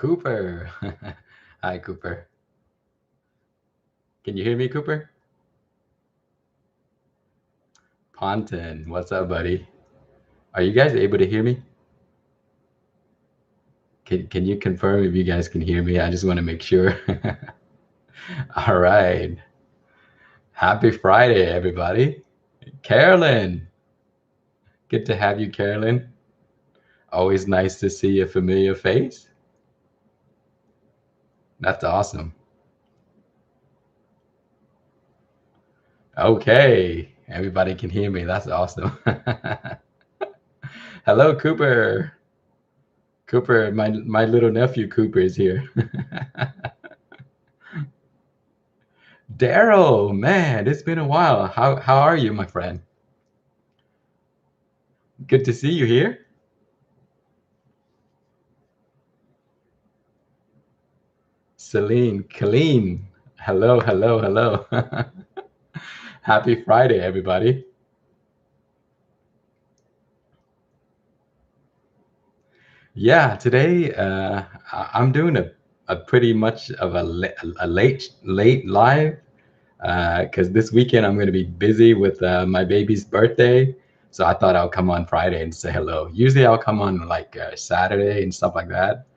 Cooper. Hi, Cooper. Can you hear me, Cooper? Ponton, what's up, buddy? Are you guys able to hear me? Can you confirm if you guys can hear me? I just want to make sure. All right. Happy Friday, everybody. Carolyn, good to have you, Carolyn. Always nice to see a familiar face. That's awesome. Okay, everybody can hear me. That's awesome. Hello, Cooper. Cooper, my little nephew Cooper is here. Daryl, man, it's been a while. How are you, my friend? Good to see you here. Celine, Colleen. Hello, hello, hello. Happy Friday, everybody. Yeah, today I'm doing a pretty much of a late live because this weekend I'm going to be busy with my baby's birthday. So I thought I'll come on Friday and say hello. Usually I'll come on like Saturday and stuff like that,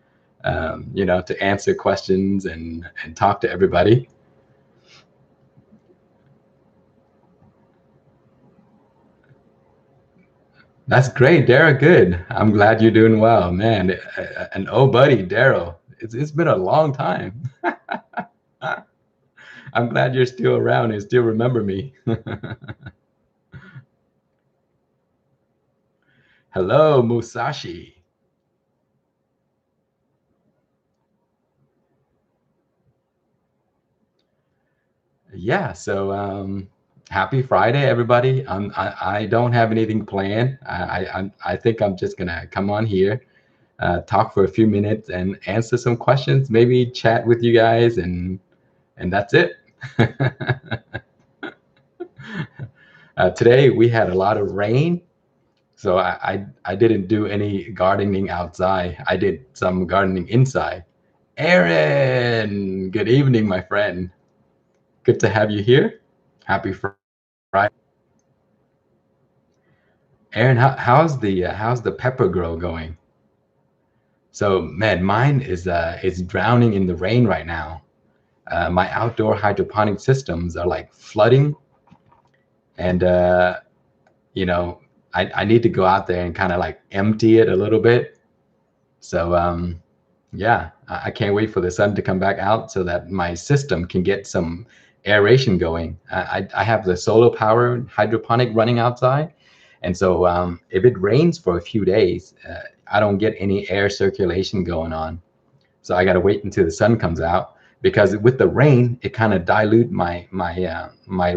to answer questions and talk to everybody. That's great, Daryl. Good. I'm glad you're doing well, man. And oh, buddy, Daryl, it's been a long time. I'm glad you're still around and still remember me. Hello, Musashi. Yeah. So happy Friday, everybody. I don't have anything planned. I think I'm just gonna come on here, talk for a few minutes, and answer some questions. Maybe chat with you guys, and that's it. Today we had a lot of rain, so I didn't do any gardening outside. I did some gardening inside. Aaron, good evening, my friend. Good to have you here. Happy Friday. Aaron, how's the pepper grow going? So man, mine is drowning in the rain right now. My outdoor hydroponic systems are like flooding, and you know, I need to go out there and kind of like empty it a little bit. So yeah, I can't wait for the sun to come back out so that my system can get some aeration going. I have the solar power hydroponic running outside, and so if it rains for a few days, I don't get any air circulation going on. So I got to wait until the sun comes out because with the rain, it kind of dilute my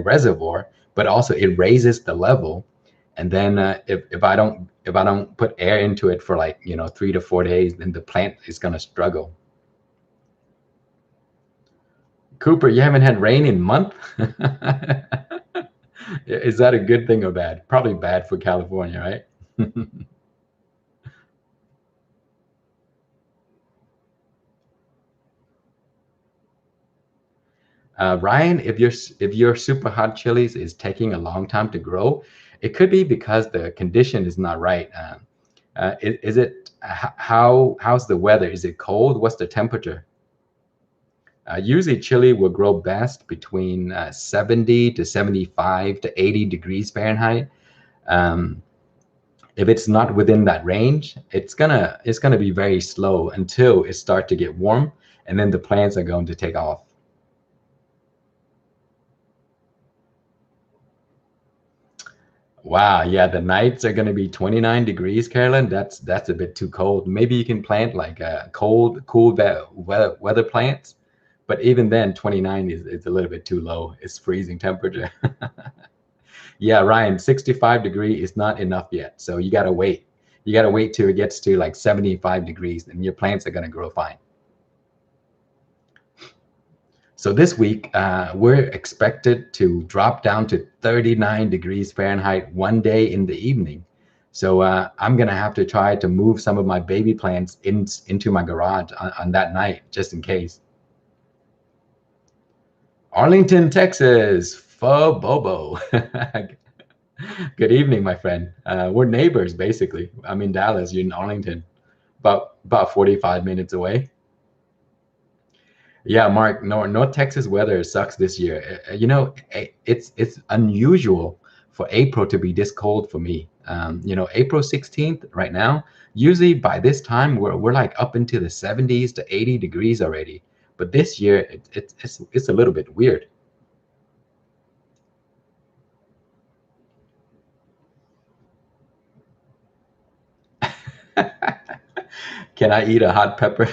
reservoir, but also it raises the level. And then if I don't put air into it for like 3 to 4 days, then the plant is gonna struggle. Cooper, you haven't had rain in a month. Is that a good thing or bad? Probably bad for California, right? Ryan, if your super hot chilies is taking a long time to grow, it could be because the condition is not right. Is it how's the weather? Is it cold? What's the temperature? Usually, chili will grow best between 70 to 75 to 80 degrees Fahrenheit. Um, if it's not within that range, it's gonna be very slow until it starts to get warm, and then the plants are going to take off. Wow, yeah, the nights are going to be 29 degrees, Carolyn. That's a bit too cold. Maybe you can plant like cold, cool weather plants, but even then, 29 is a little bit too low. It's freezing temperature. Yeah, Ryan, 65 degree is not enough yet. So you gotta wait. You gotta wait till it gets to like 75 degrees, and your plants are gonna grow fine. So this week, we're expected to drop down to 39 degrees Fahrenheit one day in the evening. So I'm gonna have to try to move some of my baby plants into my garage on that night, just in case. Arlington, Texas, Fo Bobo. Good evening, my friend. We're neighbors, basically. I'm in Dallas. You're in Arlington, about 45 minutes away. Yeah, Mark. North Texas weather sucks this year. It's unusual for April to be this cold for me. April 16th right now. Usually by this time we're like up into the 70s to 80 degrees already. But this year it's a little bit weird. Can I eat a hot pepper?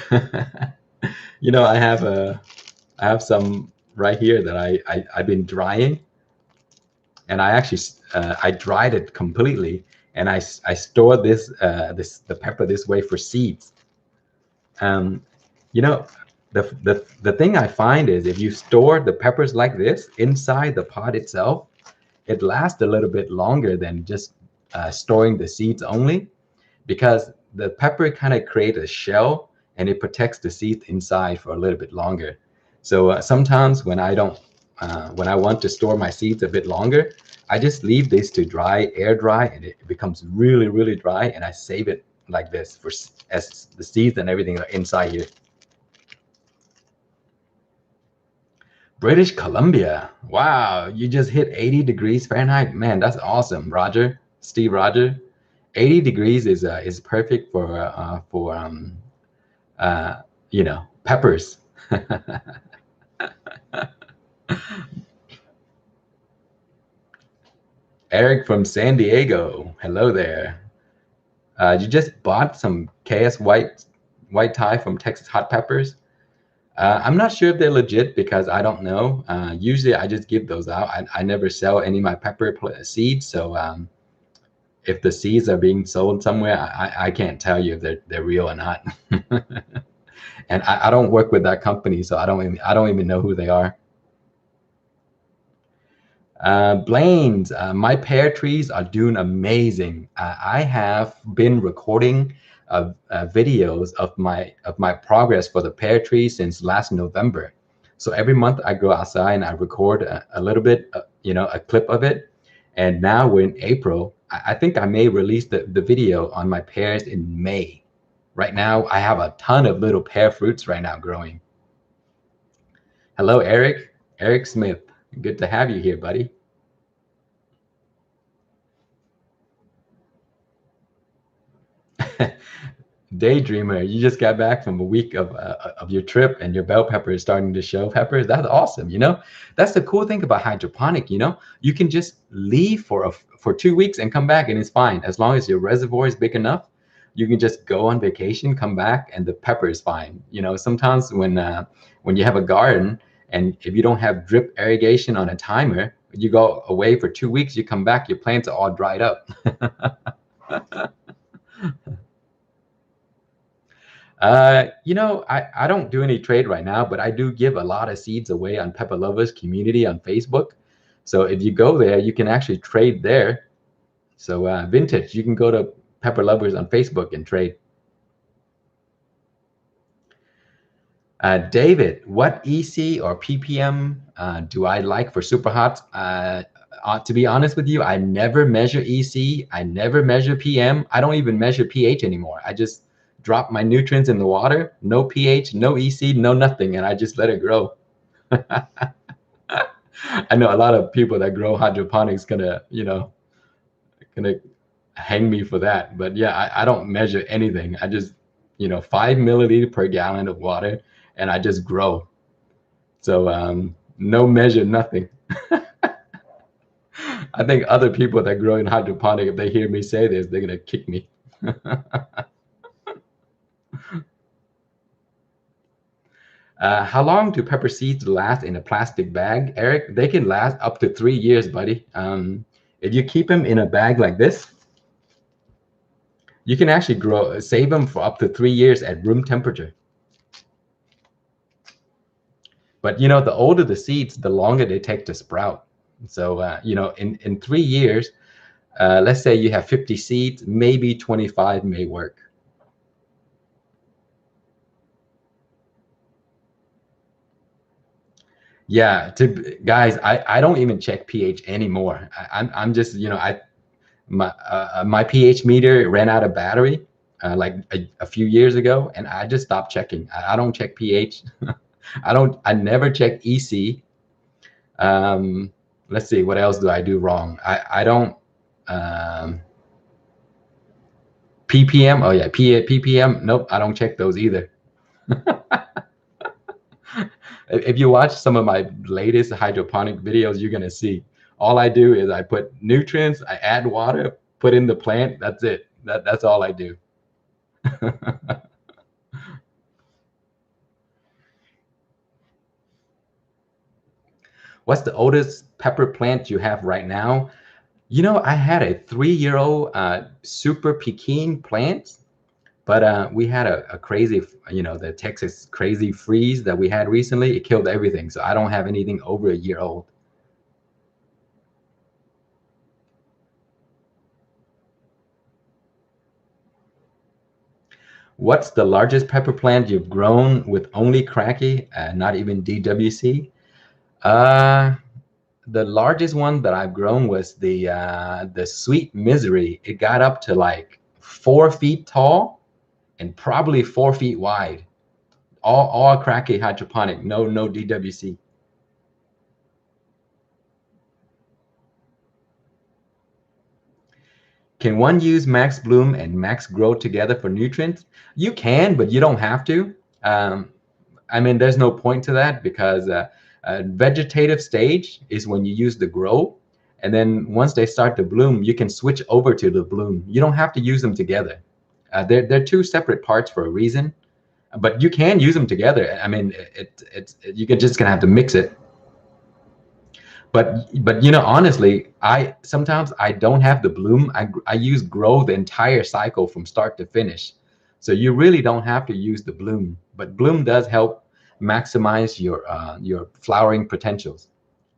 I have some right here that I've been drying, and I actually I dried it completely, and I stored the pepper this way for seeds. Um, you know, the thing I find is if you store the peppers like this inside the pot itself, it lasts a little bit longer than just storing the seeds only, because the pepper kind of creates a shell and it protects the seeds inside for a little bit longer. So sometimes when I want to store my seeds a bit longer, I just leave this to dry, air dry, and it becomes really, really dry, and I save it like this for as the seeds and everything are inside here. British Columbia. Wow, you just hit 80 degrees Fahrenheit. Man, that's awesome, Roger. Steve Roger. 80 degrees is perfect uh, peppers. Eric from San Diego. Hello there. You just bought some KS white Thai from Texas Hot Peppers. I'm not sure if they're legit because I don't know. Usually I just give those out. I never sell any of my seeds. So if the seeds are being sold somewhere, I can't tell you if they're real or not. And I don't work with that company, so I don't even know who they are. Blaine's, my pear trees are doing amazing. I have been recording videos of my progress for the pear tree since last November. So every month I go outside and I record a little bit, a clip of it. And now we're in April. I think I may release the video on my pears in May. Right now I have a ton of little pear fruits right now growing. Hello, Eric. Eric Smith. Good to have you here, buddy. Daydreamer, you just got back from a week of your trip, and your bell pepper is starting to show peppers. That's awesome. That's the cool thing about hydroponic. You can just leave for 2 weeks and come back, and it's fine as long as your reservoir is big enough. You can just go on vacation, come back, and the pepper is fine. Sometimes when you have a garden and if you don't have drip irrigation on a timer, you go away for 2 weeks, you come back, your plants are all dried up. I don't do any trade right now, but I do give a lot of seeds away on Pepper Lovers community on Facebook. So if you go there, you can actually trade there. So vintage, you can go to Pepper Lovers on Facebook and trade. David, what EC or ppm do I like for super hot? To be honest with you, I never measure EC. I never measure PM. I don't even measure pH anymore. I just drop my nutrients in the water, no pH, no EC, no nothing, and I just let it grow. I know a lot of people that grow hydroponics gonna hang me for that, but yeah, I don't measure anything. I just 5 milliliters per gallon of water, and I just grow. So no measure, nothing. I think other people that grow in hydroponic, if they hear me say this, they're gonna kick me. How long do pepper seeds last in a plastic bag, Eric? They can last up to 3 years, buddy. If you keep them in a bag like this, you can actually save them for up to 3 years at room temperature. But the older the seeds, the longer they take to sprout. So in 3 years, Let's say you have 50 seeds, maybe 25 may work. Yeah, guys, I don't even check pH anymore. I'm just, my pH meter ran out of battery like a few years ago, and I just stopped checking. I don't check pH. I never check EC. Um, let's see, what else do I do wrong? I don't ppm. Oh yeah, ppm. Nope, I don't check those either. If you watch some of my latest hydroponic videos, you're gonna see all I do is I put nutrients, I add water, put in the plant. That's it. That's all I do. What's the oldest pepper plant you have right now? I had a 3-year-old super Pekin plant, but we had a crazy, the Texas crazy freeze that we had recently. It killed everything. So I don't have anything over a year old. What's the largest pepper plant you've grown with only cracky, not even DWC? Uh, the largest one that I've grown was the Sweet Misery. It got up to like 4 feet tall and probably 4 feet wide. All cracky hydroponic, no DWC. Can one use Max Bloom and Max Grow together for nutrients? You can, but you don't have to. I mean, there's no point to that because vegetative stage is when you use the grow. And then once they start to bloom, you can switch over to the bloom. You don't have to use them together. They're two separate parts for a reason, but you can use them together. I mean, you can just gonna have to mix it. But honestly, I sometimes I don't have the bloom. I use grow the entire cycle from start to finish. So you really don't have to use the bloom, but bloom does help maximize your flowering potentials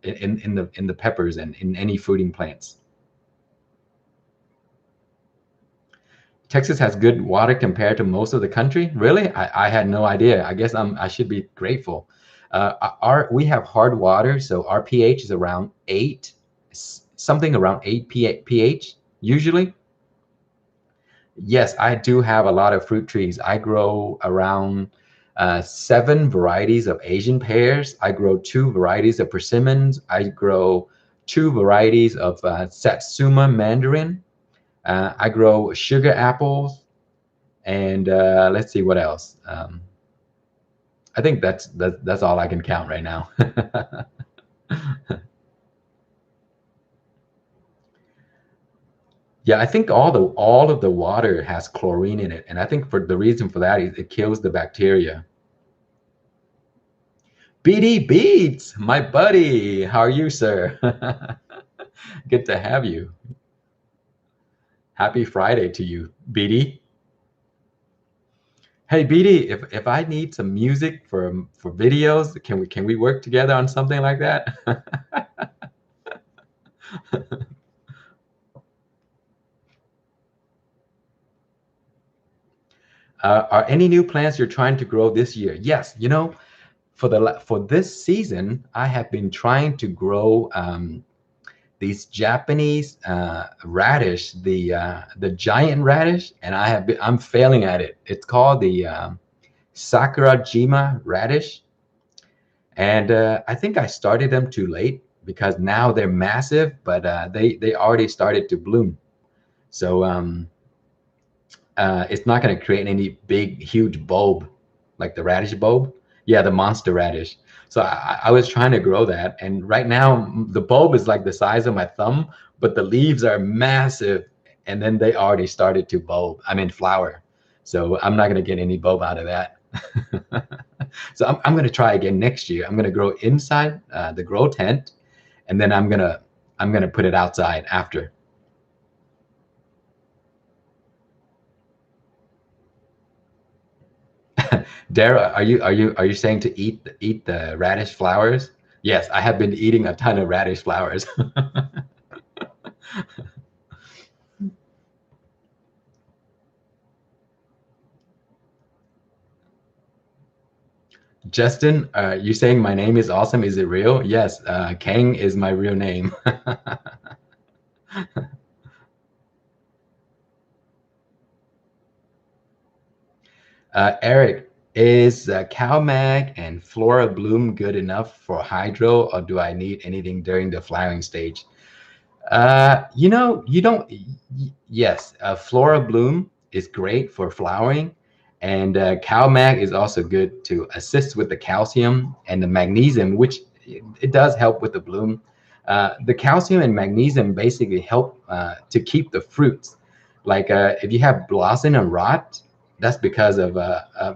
in the peppers and in any fruiting plants. Texas has good water compared to most of the country. Really? I had no idea. I guess I should be grateful. We have hard water, so our pH is around 8, something around 8 pH usually. Yes, I do have a lot of fruit trees. I grow around 7 varieties of Asian pears. I grow 2 varieties of persimmons. I grow 2 varieties of Satsuma mandarin. I grow sugar apples, and let's see what else. I think that's all I can count right now. Yeah, I think all of the water has chlorine in it, and I think for the reason for that is it kills the bacteria. BD Beats, my buddy, how are you, sir? Good to have you. Happy Friday to you, BD. Hey BD, if I need some music for videos, can we work together on something like that? Are any new plants you're trying to grow this year? Yes, for this season, I have been trying to grow these Japanese radish, the giant radish, and I'm failing at it. It's called the Sakurajima radish, and I think I started them too late because now they're massive, but they already started to bloom. So it's not going to create any big, huge bulb like the radish bulb. Yeah, the monster radish. So I was trying to grow that. And right now, the bulb is like the size of my thumb, but the leaves are massive. And then they already started to bulb. I mean, flower. So I'm not going to get any bulb out of that. So I'm going to try again next year. I'm going to grow inside the grow tent, and then I'm gonna put it outside after. Dara, are you saying to eat the radish flowers? Yes, I have been eating a ton of radish flowers. Justin, you saying my name is awesome? Is it real? Yes, Kang is my real name. Eric, is CalMag and Flora Bloom good enough for hydro, or do I need anything during the flowering stage? You don't. Yes, Flora Bloom is great for flowering, and CalMag is also good to assist with the calcium and the magnesium, which it does help with the bloom. The calcium and magnesium basically help to keep the fruits. Like if you have blossom and rot, that's because of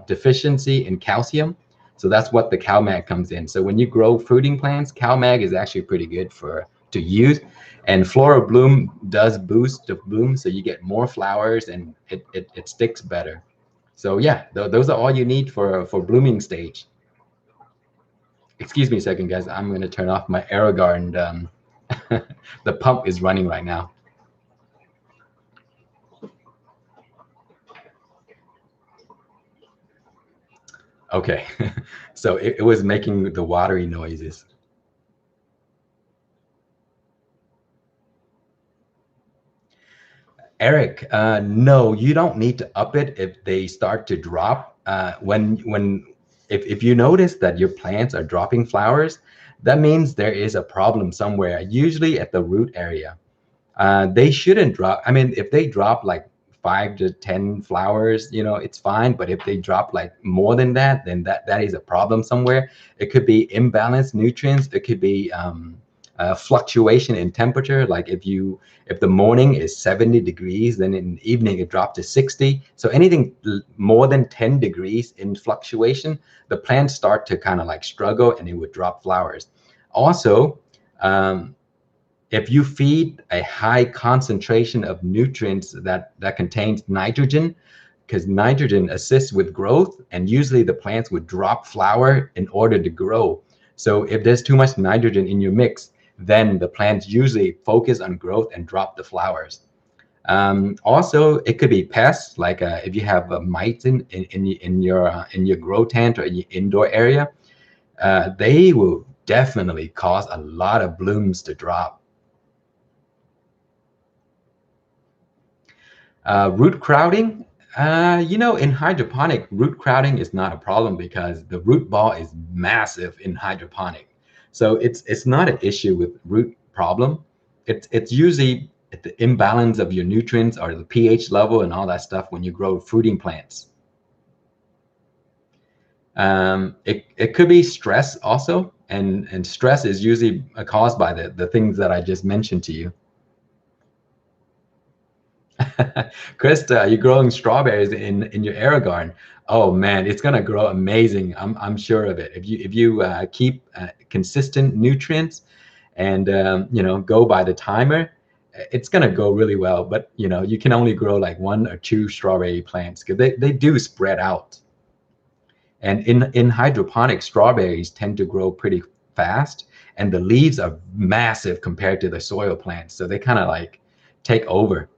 deficiency in calcium. So that's what the CalMag comes in. So when you grow fruiting plants, CalMag is actually pretty good for to use. And Flora Bloom does boost the bloom, so you get more flowers and it sticks better. So yeah, those are all you need for blooming stage. Excuse me a second, guys. I'm going to turn off my AeroGarden. The pump is running right now. Okay, so it was making the watery noises. Eric, no, you don't need to up it if they start to drop. If you notice that your plants are dropping flowers, that means there is a problem somewhere, usually at the root area. They shouldn't drop. I mean, if they drop like 5 to 10 flowers, it's fine. But if they drop like more than that, then that is a problem somewhere. It could be imbalanced nutrients. It could be fluctuation in temperature. Like if the morning is 70 degrees, then in the evening it dropped to 60. So anything more than 10 degrees in fluctuation, the plants start to kind of like struggle and it would drop flowers. Also, um, if you feed a high concentration of nutrients that contains nitrogen, because nitrogen assists with growth, and usually the plants would drop flower in order to grow. So if there's too much nitrogen in your mix, then the plants usually focus on growth and drop the flowers. Also, it could be pests, like if you have mites in your grow tent or in your indoor area, they will definitely cause a lot of blooms to drop. Root crowding, in hydroponic, root crowding is not a problem because the root ball is massive in hydroponic. So it's not an issue with root problem. It's usually the imbalance of your nutrients or the pH level and all that stuff when you grow fruiting plants. It could be stress also, and stress is usually caused by the things that I just mentioned to you. Krista, you're growing strawberries in your air garden. Oh man, it's gonna grow amazing. I'm sure of it. If you keep consistent nutrients and go by the timer, it's gonna go really well. But you can only grow like 1 or 2 strawberry plants because they do spread out. And in hydroponic, strawberries tend to grow pretty fast, and the leaves are massive compared to the soil plants, so they kind of like take over.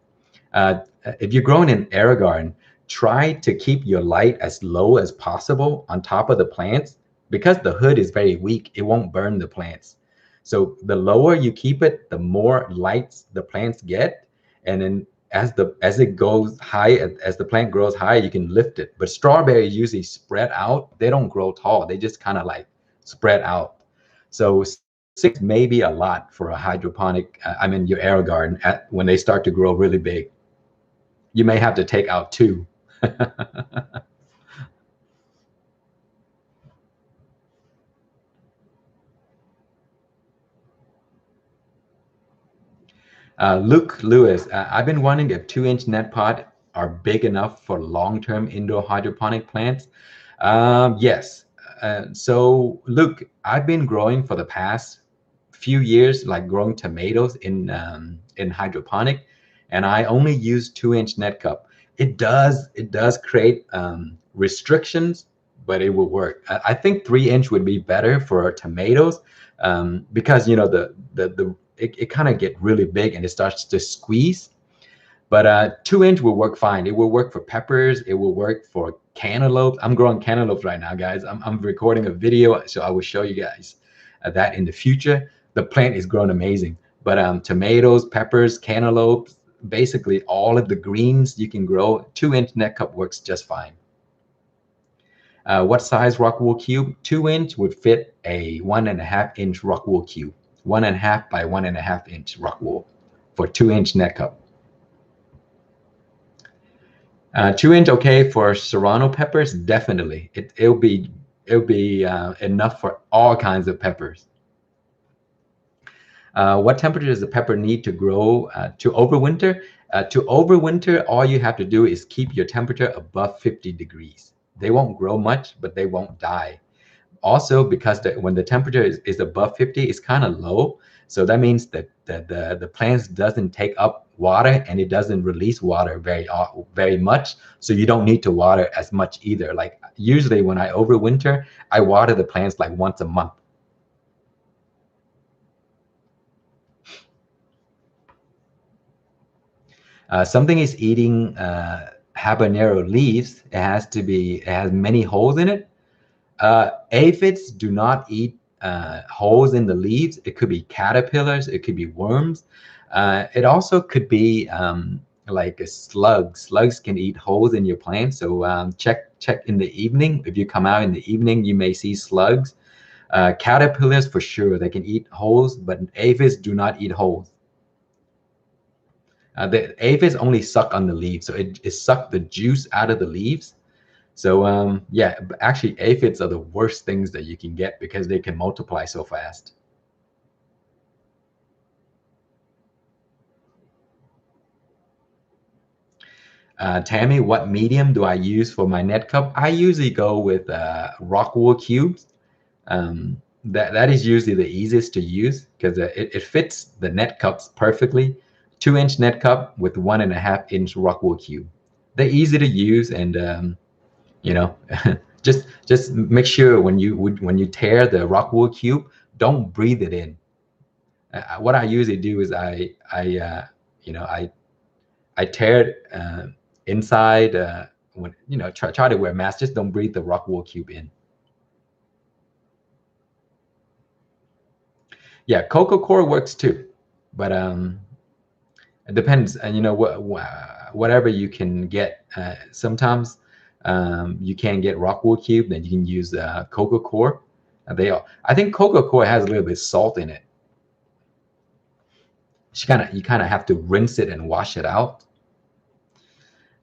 If you're growing in air garden, try to keep your light as low as possible on top of the plants because the hood is very weak. It won't burn the plants. So the lower you keep it, the more lights the plants get, and then as it goes high, as the plant grows high, you can lift it. But strawberries usually spread out. They don't grow tall. They just kind of like spread out. So 6 may be a lot for a hydroponic. Your air garden when they start to grow really big. You may have to take out 2. Luke Lewis, I've been wondering if 2-inch net pot are big enough for long-term indoor hydroponic plants. Yes. So Luke, I've been growing for the past few years, like growing tomatoes in hydroponic, and I only use 2-inch net cup. It does create restrictions, but it will work. I think 3-inch would be better for tomatoes because the it kind of get really big and it starts to squeeze. But 2 inch will work fine. It will work for peppers. It will work for cantaloupes. I'm growing cantaloupes right now, guys. I'm recording a video, so I will show you guys that in the future. The plant is growing amazing. But tomatoes, peppers, cantaloupes, basically all of the greens you can grow, 2 inch net cup works just fine. What size rock wool cube? 2 inch would fit a 1.5 inch rock wool cube. 1.5 by 1.5 inch rock wool for 2 inch net cup. 2 inch okay for serrano peppers? Definitely. It'll be enough for all kinds of peppers. What temperature does the pepper need to grow to overwinter? To overwinter, all you have to do is keep your temperature above 50 degrees. They won't grow much, but they won't die. Also, because when the temperature is above 50, it's kind of low. So that means that the plants doesn't take up water and it doesn't release water very much. So you don't need to water as much either. Like usually when I overwinter, I water the plants like once a month. Something is eating habanero leaves. It has many holes in it. Aphids do not eat holes in the leaves. It could be caterpillars. It could be worms. It also could be like a slug. Slugs can eat holes in your plants. So check in the evening. If you come out in the evening, you may see slugs. Caterpillars for sure. They can eat holes, but aphids do not eat holes. The aphids only suck on the leaves, so it sucks the juice out of the leaves. So yeah, actually aphids are the worst things that you can get because they can multiply so fast. Tammy, what medium do I use for my net cup? I usually go with rock wool cubes. That is usually the easiest to use because it fits the net cups perfectly. 2 inch net cup with 1.5 inch rock wool cube. They're easy to use, and you know, just make sure when you tear the rock wool cube, don't breathe it in. What I usually do is I tear it inside. When try to wear a mask, just don't breathe the rock wool cube in. Yeah, coco coir works too, but it depends. And whatever you can get. Sometimes you can get rock wool cube, then you can use coco coir. I think coco coir has a little bit of salt in it. You kind of have to rinse it and wash it out.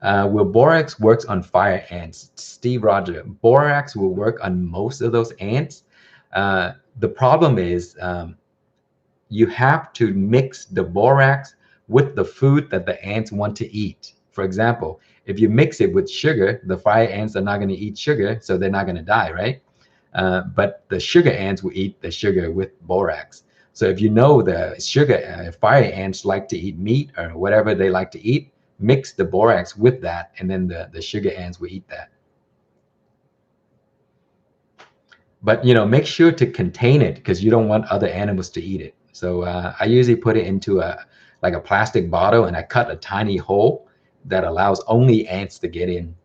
Will borax works on fire ants? Steve Roger, borax will work on most of those ants. The problem is you have to mix the borax with the food that the ants want to eat. For example, if you mix it with sugar, the fire ants are not going to eat sugar, so they're not going to die, right? But the sugar ants will eat the sugar with borax. So if you know the fire ants like to eat meat or whatever they like to eat, mix the borax with that, and then the sugar ants will eat that. But make sure to contain it because you don't want other animals to eat it. So I usually put it into a plastic bottle, and I cut a tiny hole that allows only ants to get in.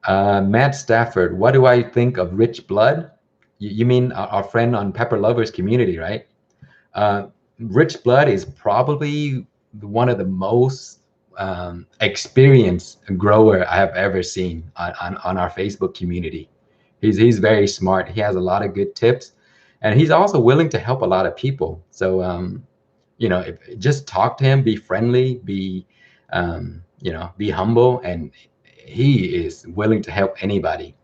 Matt Stafford, what do I think of rich blood? You mean our friend on Pepper Lovers community, right? Rich blood is probably one of the most experienced grower I have ever seen on our Facebook community. He's very smart. He has a lot of good tips, and he's also willing to help a lot of people. So just talk to him, be friendly, be humble, and he is willing to help anybody.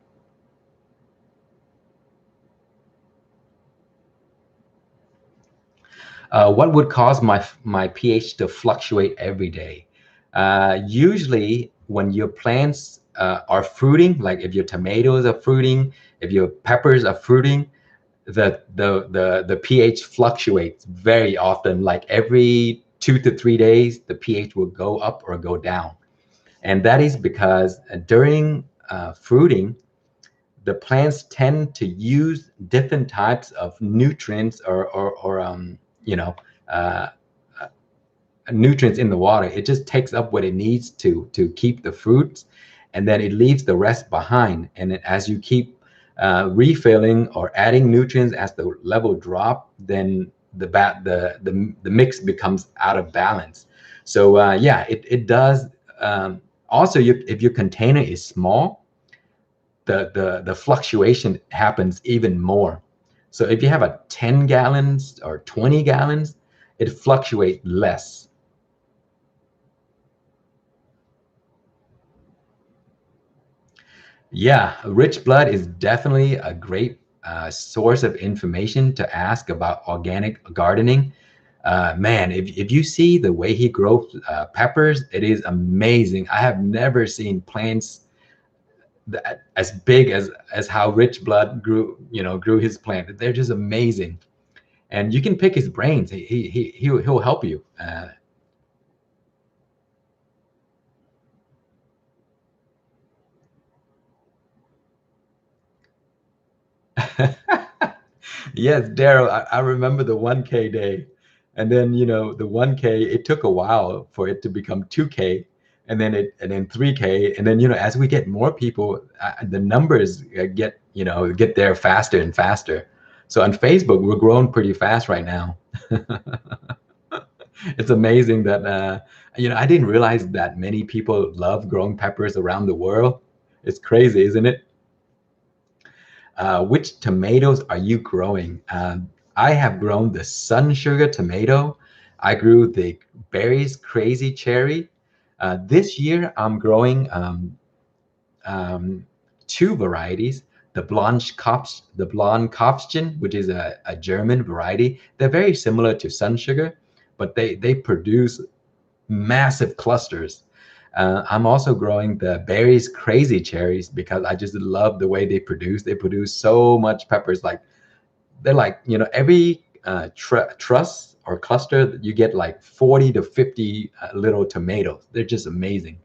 What would cause my pH to fluctuate every day? Usually when your plants are fruiting, like if your tomatoes are fruiting, if your peppers are fruiting, the pH fluctuates very often. Like every 2 to 3 days, the pH will go up or go down. And that is because during fruiting, the plants tend to use different types of nutrients or uh, nutrients in the water. It just takes up what it needs to keep the fruits, and then it leaves the rest behind. And then as you keep refilling or adding nutrients as the level drop, then the mix becomes out of balance. So yeah, it does. Also, if your container is small, the fluctuation happens even more. So if you have a 10 gallons or 20 gallons, it fluctuates less. Yeah, rich blood is definitely a great source of information to ask about organic gardening. Man, if you see the way he grows peppers, it is amazing. I have never seen plants that as big as how rich blood grew his plant. They're just amazing, and you can pick his brains. He'll help you. Yes, Daryl, I remember the 1K day. And then, the 1K, it took a while for it to become 2K, and then 3K. And then, as we get more people, the numbers get there faster and faster. So on Facebook, we're growing pretty fast right now. It's amazing that I didn't realize that many people love growing peppers around the world. It's crazy, isn't it? Which tomatoes are you growing? I have grown the sun sugar tomato. I grew the berries crazy cherry. This year, I'm growing um, two varieties. The blonde Kopfchen, which is a German variety. They're very similar to sun sugar, but they produce massive clusters. I'm also growing the berries crazy cherries because I just love the way they produce. They produce so much peppers. Like they're like every truss or cluster you get like 40 to 50 little tomatoes. They're just amazing.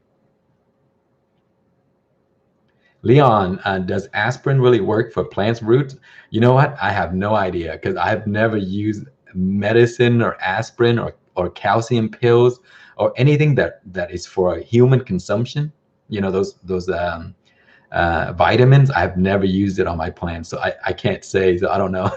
Leon, does aspirin really work for plants' roots? You know what? I have no idea because I've never used medicine or aspirin or calcium pills or anything that is for human consumption. Those vitamins. I've never used it on my plants, so I can't say. So I don't know.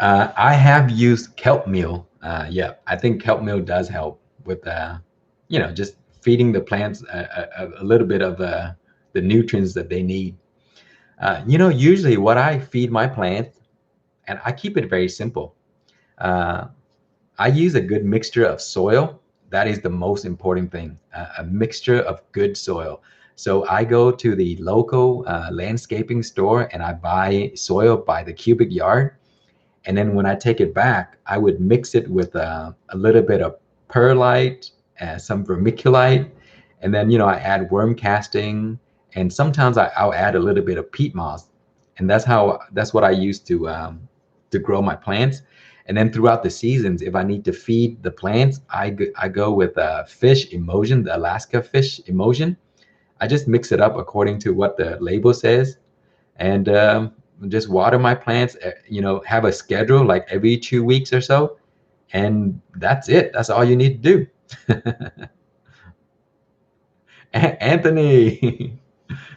I have used kelp meal. Yeah, I think kelp meal does help with, just feeding the plants a little bit of the nutrients that they need. Usually what I feed my plants, and I keep it very simple. Uh, I use a good mixture of soil. That is the most important thing, a mixture of good soil. So I go to the local landscaping store and I buy soil by the cubic yard, and then when I take it back, I would mix it with a little bit of perlite, some vermiculite, and then I add worm casting, and sometimes I'll add a little bit of peat moss, and that's what I use to grow my plants. And then throughout the seasons, if I need to feed the plants, I go with fish emulsion, the Alaska fish emulsion. I just mix it up according to what the label says, and just water my plants. Have a schedule like every 2 weeks or so, and that's it. That's all you need to do. Anthony,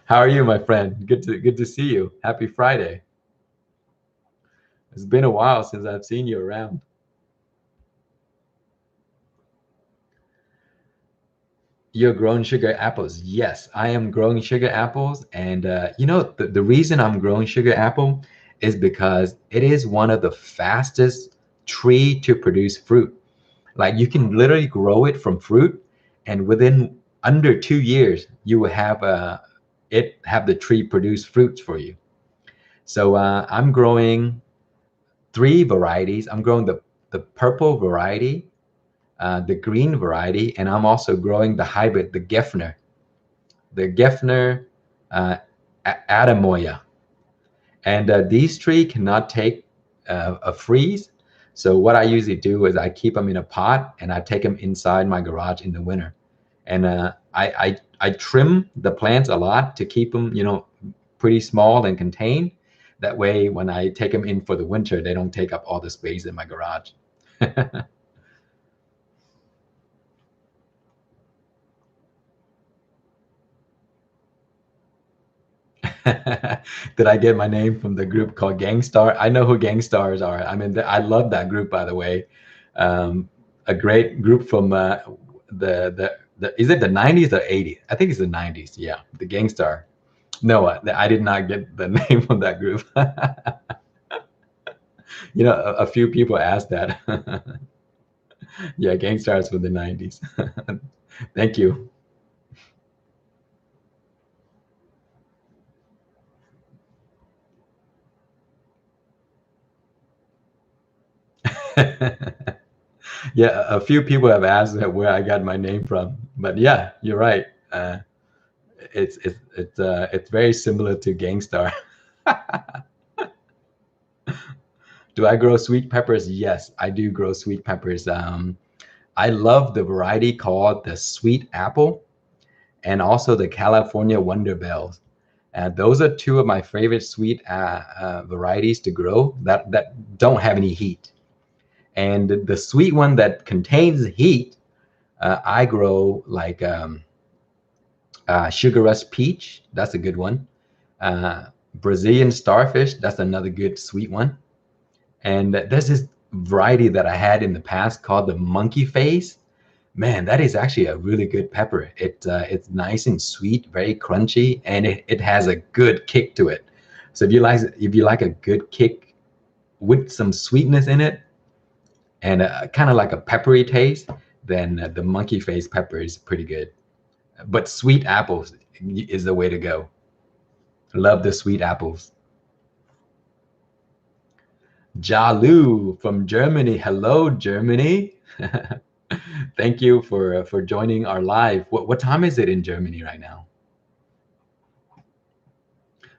how are you, my friend? Good to see you. Happy Friday. It's been a while since I've seen you around. You're growing sugar apples. Yes, I am growing sugar apples. And the reason I'm growing sugar apple is because it is one of the fastest tree to produce fruit. Like you can literally grow it from fruit, and within under 2 years, you will have the tree produce fruits for you. So I'm growing three varieties. I'm growing the purple variety, the green variety, and I'm also growing the hybrid, the Gefner. The Gefner uh, Adamoya. And these three cannot take a freeze. So what I usually do is I keep them in a pot and I take them inside my garage in the winter. And I trim the plants a lot to keep them, pretty small and contained. That way, when I take them in for the winter, they don't take up all the space in my garage. Did I get my name from the group called Gangstar? I know who Gangstars are. I mean, I love that group, by the way. A great group from the is it the 90s or 80s? I think it's the 90s. Yeah, the Gangstar. No, I did not get the name from that group. A few people asked that. Yeah, Gangstars from the 90s. Thank you. Yeah, a few people have asked where I got my name from, but yeah, you're right. It's very similar to Gangstar. Do I grow sweet peppers? Yes, I do grow sweet peppers. I love the variety called the sweet apple and also the California Wonder Bells. Those are two of my favorite sweet varieties to grow that don't have any heat. And the sweet one that contains heat, I grow like sugar rush peach. That's a good one. Uh, Brazilian starfish. That's another good sweet one. And there's this variety that I had in the past called the monkey face. Man, that is actually a really good pepper. It's nice and sweet, very crunchy, and it has a good kick to it. So if you like a good kick with some sweetness in it and kind of like a peppery taste, then the monkey face pepper is pretty good. But sweet apples is the way to go. Love the sweet apples. Jalu from Germany. Hello, Germany. Thank you for joining our live. What time is it in Germany right now?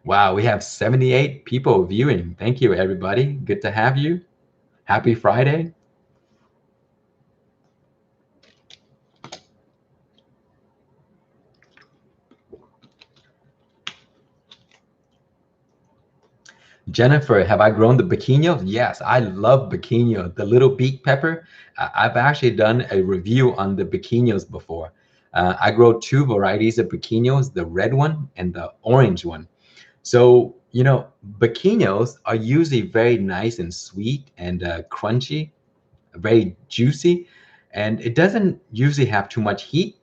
Wow, we have 78 people viewing. Thank you, everybody. Good to have you. Happy Friday. Jennifer, have I grown the biquinho? Yes, I love biquinho, the little beak pepper. I've actually done a review on the biquinhos before. I grow two varieties of biquinhos, the red one and the orange one. So, biquinos are usually very nice and sweet and crunchy, very juicy, and it doesn't usually have too much heat.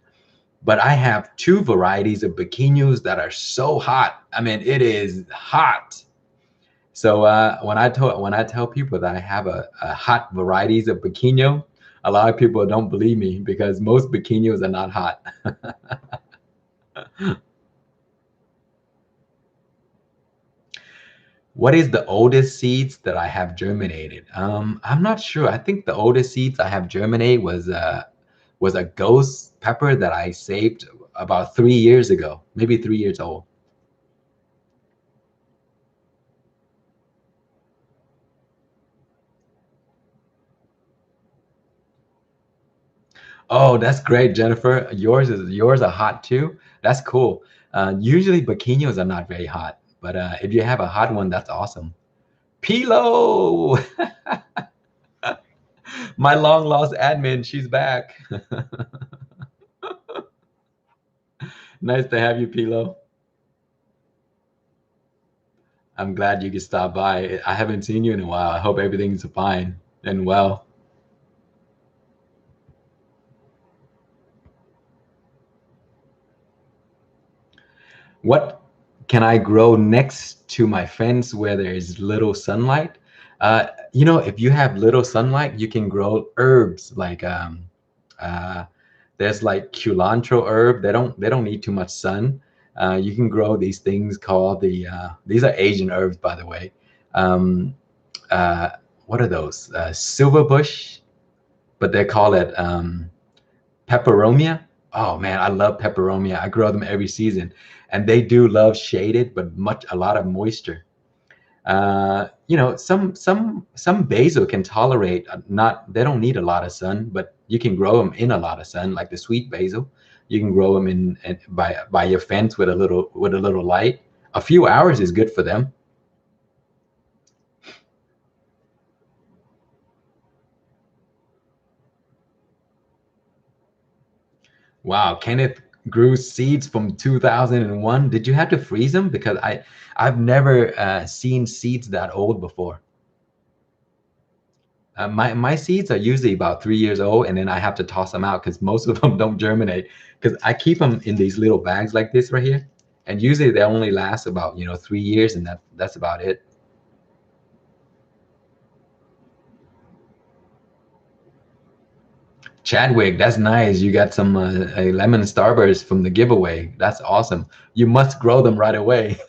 But I have two varieties of biquinos that are so hot. I mean, it is hot. So when I tell people that I have a hot varieties of biquino, a lot of people don't believe me because most biquinos are not hot. What is the oldest seeds that I have germinated? I'm not sure. I think the oldest seeds I have germinated was a ghost pepper that I saved about 3 years ago, maybe 3 years old. Oh, that's great, Jennifer. Yours are hot too. That's cool. Usually biquinos are not very hot, but if you have a hot one, that's awesome. Pilo, my long lost admin, she's back. Nice to have you, Pilo. I'm glad you could stop by. I haven't seen you in a while. I hope everything's fine and well. What can I grow next to my fence where there's little sunlight? If you have little sunlight, you can grow herbs like uh, there's like culantro herb. They don't need too much sun. You can grow these things called these are Asian herbs, by the way. Um, uh, what are those? Silver bush, but they call it peperomia. Oh man, I love peperomia. I grow them every season, and they do love shaded, but a lot of moisture. Some basil can tolerate not they don't need a lot of sun, but you can grow them in a lot of sun, like the sweet basil. You can grow them by your fence with a little light. A few hours is good for them. Wow, Kenneth grew seeds from 2001. Did you have to freeze them? Because I've never seen seeds that old before. My seeds are usually about 3 years old, and then I have to toss them out because most of them don't germinate. Because I keep them in these little bags like this right here, and usually they only last about 3 years, and that's about it. Chadwick, that's nice. You got some lemon starburst from the giveaway. That's awesome. You must grow them right away.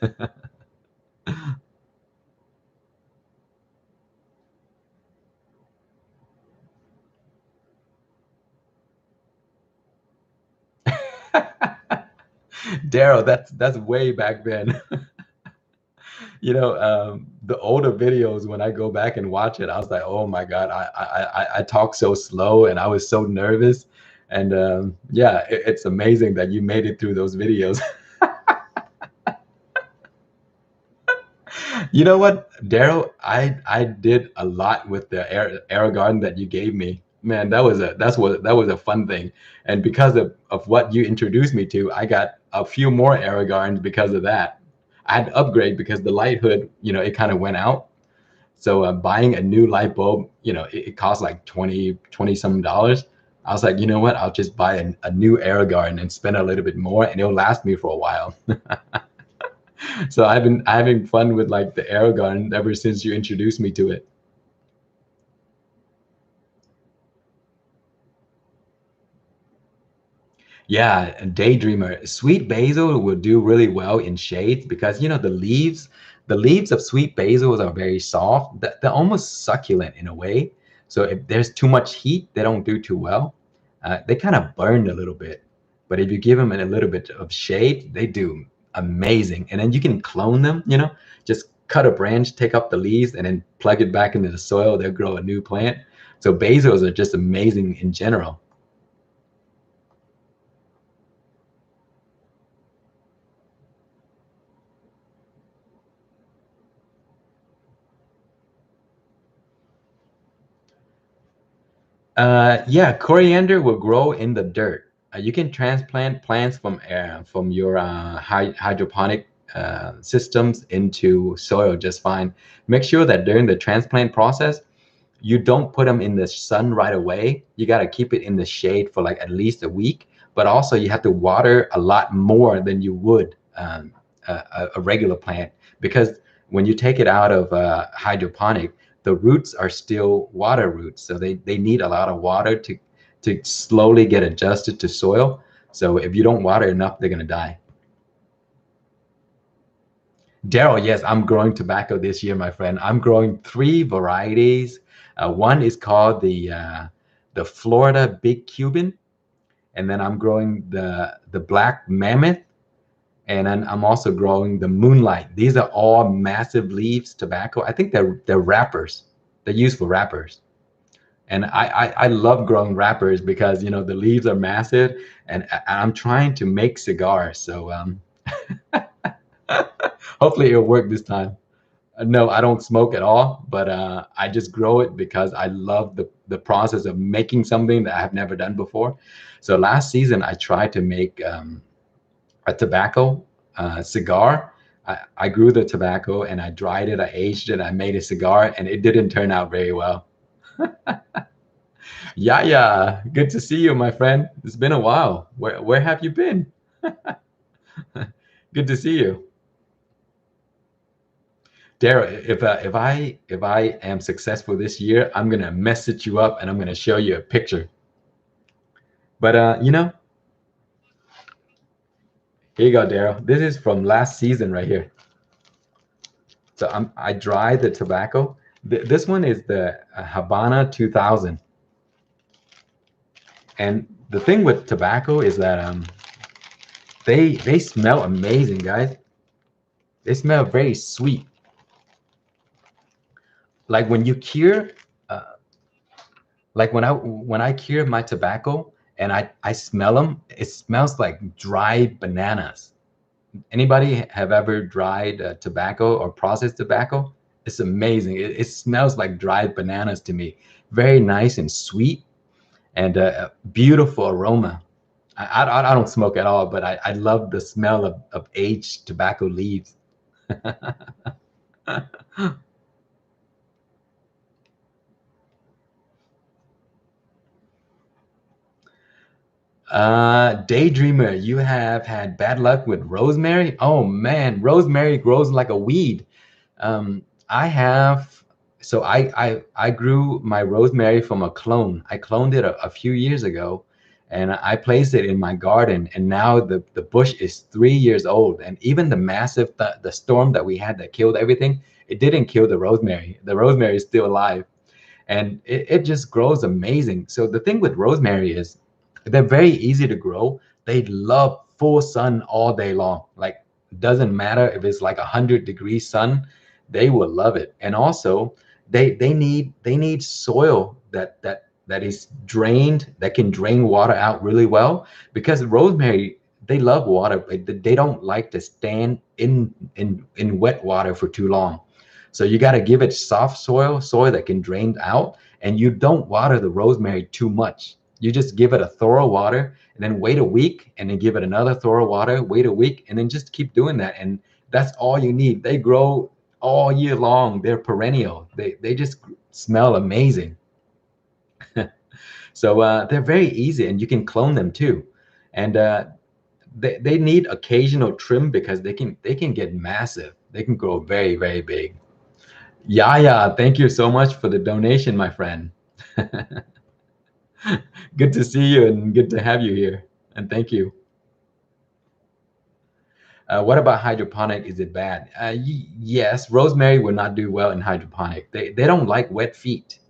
Daryl, that's way back then. The older videos, when I go back and watch it, I was like, oh my God, I talk so slow and I was so nervous. And yeah, it's amazing that you made it through those videos. You know what, Daryl? I did a lot with the air garden that you gave me. Man, that was a fun thing. And because of what you introduced me to, I got a few more air gardens because of that. I had to upgrade because the light hood, it kind of went out. So buying a new light bulb, it costs like 20 some dollars. I was like, you know what? I'll just buy a new air garden and spend a little bit more, and it'll last me for a while. So I've been having fun with like the air garden ever since you introduced me to it. Yeah, and daydreamer. Sweet basil will do really well in shades because the leaves of sweet basils are very soft. They're almost succulent in a way. So if there's too much heat, they don't do too well. They kind of burn a little bit. But if you give them a little bit of shade, they do amazing. And then you can clone them, just cut a branch, take up the leaves, and then plug it back into the soil. They'll grow a new plant. So basils are just amazing in general. Yeah, coriander will grow in the dirt. You can transplant plants from your hydroponic systems into soil just fine. Make sure that during the transplant process, you don't put them in the sun right away. You got to keep it in the shade for like at least a week. But also, you have to water a lot more than you would a regular plant because when you take it out of hydroponic, the roots are still water roots, so they need a lot of water to slowly get adjusted to soil. So if you don't water enough, they're gonna die. Daryl, yes, I'm growing tobacco this year, my friend. I'm growing three varieties. One is called the Florida Big Cuban, and then I'm growing the Black Mammoth, and then I'm also growing the Moonlight. These are all massive leaves tobacco. I think they're wrappers. They're used for wrappers. And I love growing wrappers because the leaves are massive, and I'm trying to make cigars. So hopefully it'll work this time. No, I don't smoke at all, but I just grow it because I love the process of making something that I have never done before. So last season I tried to make a tobacco cigar. I grew the tobacco and I dried it, I aged it, I made a cigar, and it didn't turn out very well. Yeah, yeah. Good to see you, my friend. It's been a while. Where have you been? Good to see you. Dara, if I am successful this year, I'm gonna message you up and I'm gonna show you a picture. But here you go, Daryl. This is from last season right here. So I dried the tobacco. This one is the Habana 2000. And The thing with tobacco is that they smell amazing, guys. They smell very sweet. Like when you cure, uh, like when I cure my tobacco and I smell them, it smells like dried bananas. Anybody have ever dried tobacco or processed tobacco? It's amazing. It smells like dried bananas to me. Very nice and sweet, and a beautiful aroma. I don't smoke at all, but I love the smell of aged tobacco leaves. Daydreamer, you have had bad luck with rosemary? Oh man, rosemary grows like a weed. I have, so I grew my rosemary from a clone. I cloned it a few years ago, and I placed it in my garden, and now the bush is 3 years old. And even the massive the storm that we had that killed everything, it didn't kill the rosemary. The rosemary is still alive, and it just grows amazing. So the thing with rosemary is they're very easy to grow. They love full sun all day long. Like, doesn't matter if it's like 100-degree sun, they will love it. And also they need soil that is drained, that can drain water out really well, because rosemary, they love water, but they don't like to stand in wet water for too long. So you got to give it soft soil that can drain out, and you don't water the rosemary too much. You just give it a thorough water, and then wait a week, and then give it another thorough water, wait a week, and then just keep doing that. And that's all you need. They grow all year long. They're perennial. They just smell amazing. So they're very easy, and you can clone them too. And they need occasional trim because they can get massive. They can grow very, very big. Yaya, thank you so much for the donation, my friend. Good to see you and good to have you here. And thank you. What about hydroponic? Is it bad? Yes, rosemary would not do well in hydroponic. They don't like wet feet.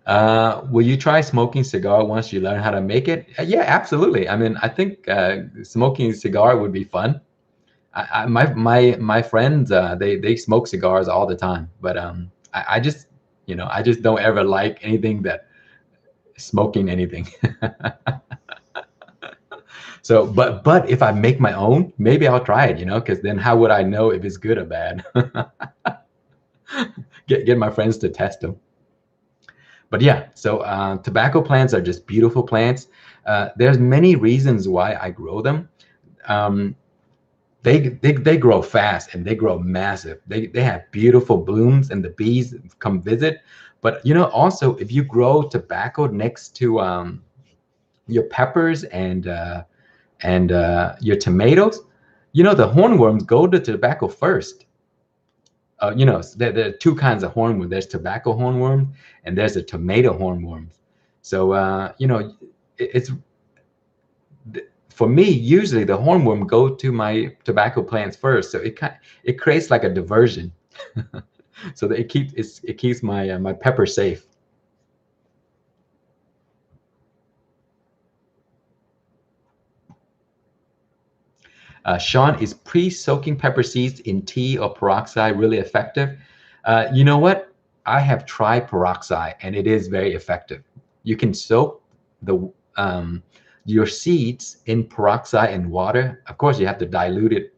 Will you try smoking cigar once you learn how to make it? Yeah, absolutely. I mean, I think smoking cigar would be fun. My friends, they smoke cigars all the time, but I just, I just don't ever like anything that smoking anything. So, but if I make my own, maybe I'll try it, because then how would I know if it's good or bad? Get my friends to test them. But yeah, so tobacco plants are just beautiful plants. There's many reasons why I grow them. Um, they grow fast and they grow massive. They have beautiful blooms and the bees come visit. But also, if you grow tobacco next to your peppers and your tomatoes, the hornworms go to tobacco first. There are two kinds of hornworm. There's tobacco hornworm and there's a tomato hornworm. So it's for me, usually the hornworm go to my tobacco plants first. So it creates like a diversion, so that it keeps my pepper safe. Sean, is pre-soaking pepper seeds in tea or peroxide really effective? You know what? I have tried peroxide and it is very effective. You can soak the your seeds in peroxide and water. Of course, you have to dilute it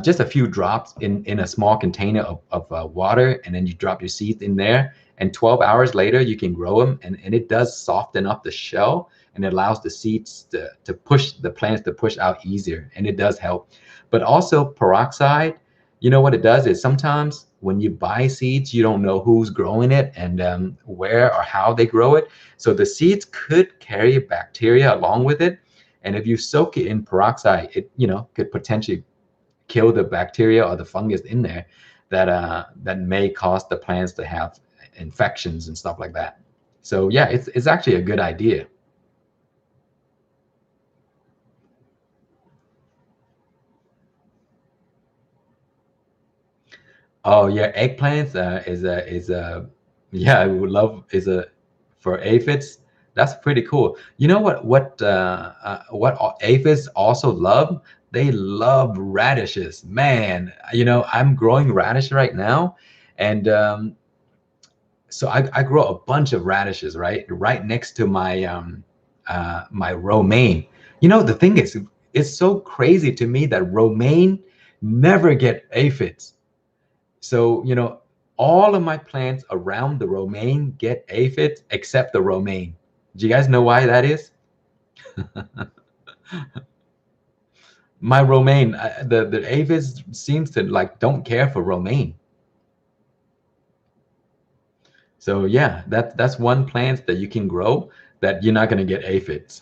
just a few drops in a small container of water, and then you drop your seeds in there. And 12 hours later, you can grow them, and it does soften up the shell, and it allows the seeds to push the plants to push out easier, and it does help. But also peroxide, what it does is sometimes when you buy seeds, you don't know who's growing it and where or how they grow it. So the seeds could carry bacteria along with it. And if you soak it in peroxide, it could potentially kill the bacteria or the fungus in there that may cause the plants to have infections and stuff like that. So yeah, it's actually a good idea. Oh yeah, eggplants is a yeah, I would love is a for aphids. That's pretty cool. You know what aphids also love? They love radishes. Man, I'm growing radish right now, and so I grow a bunch of radishes right next to my romaine. The thing is, it's so crazy to me that romaine never get aphids. So, all of my plants around the romaine get aphids except the romaine. Do you guys know why that is? My romaine, the aphids seems to like don't care for romaine. So yeah, that's one plant that you can grow that you're not going to get aphids.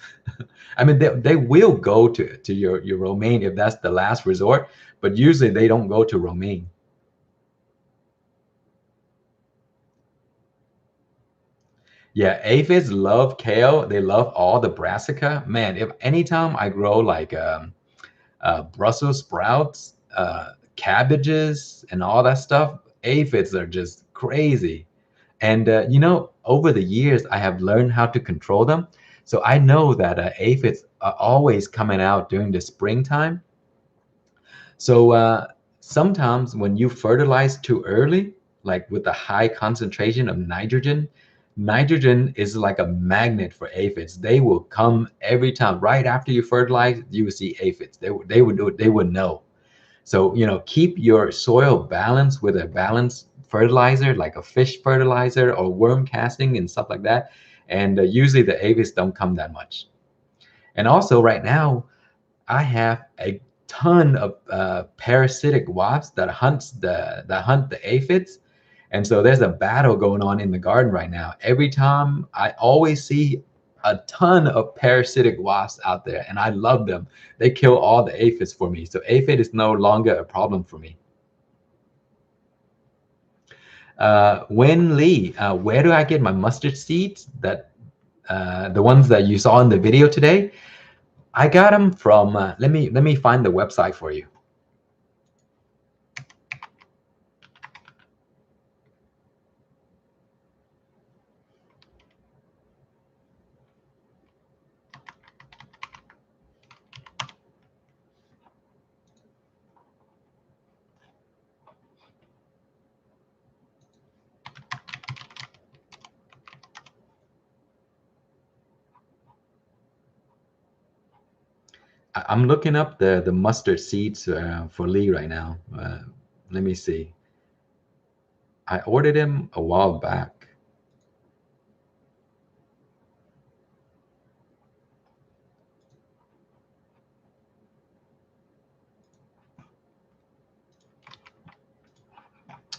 I mean, they will go to your romaine if that's the last resort, but usually they don't go to romaine. Yeah, aphids love kale. They love all the brassica. Man, if anytime I grow like Brussels sprouts, cabbages, and all that stuff, aphids are just crazy. And over the years, I have learned how to control them. So I know that aphids are always coming out during the springtime. So sometimes when you fertilize too early, like with a high concentration of nitrogen, nitrogen is like a magnet for aphids. They will come every time. Right after you fertilize, you will see aphids. They would do it. They would know. So, keep your soil balanced with a balanced fertilizer, like a fish fertilizer or worm casting and stuff like that. And usually the aphids don't come that much. And also right now, I have a ton of parasitic wasps that hunt the aphids, and so there's a battle going on in the garden right now. Every time I always see a ton of parasitic wasps out there, and I love them. They kill all the aphids for me, so aphid is no longer a problem for me. Wen Lee, where do I get my mustard seeds? The ones that you saw in the video today. I got them from. Let me find the website for you. I'm looking up the mustard seeds for Lee right now. Let me see. I ordered him a while back.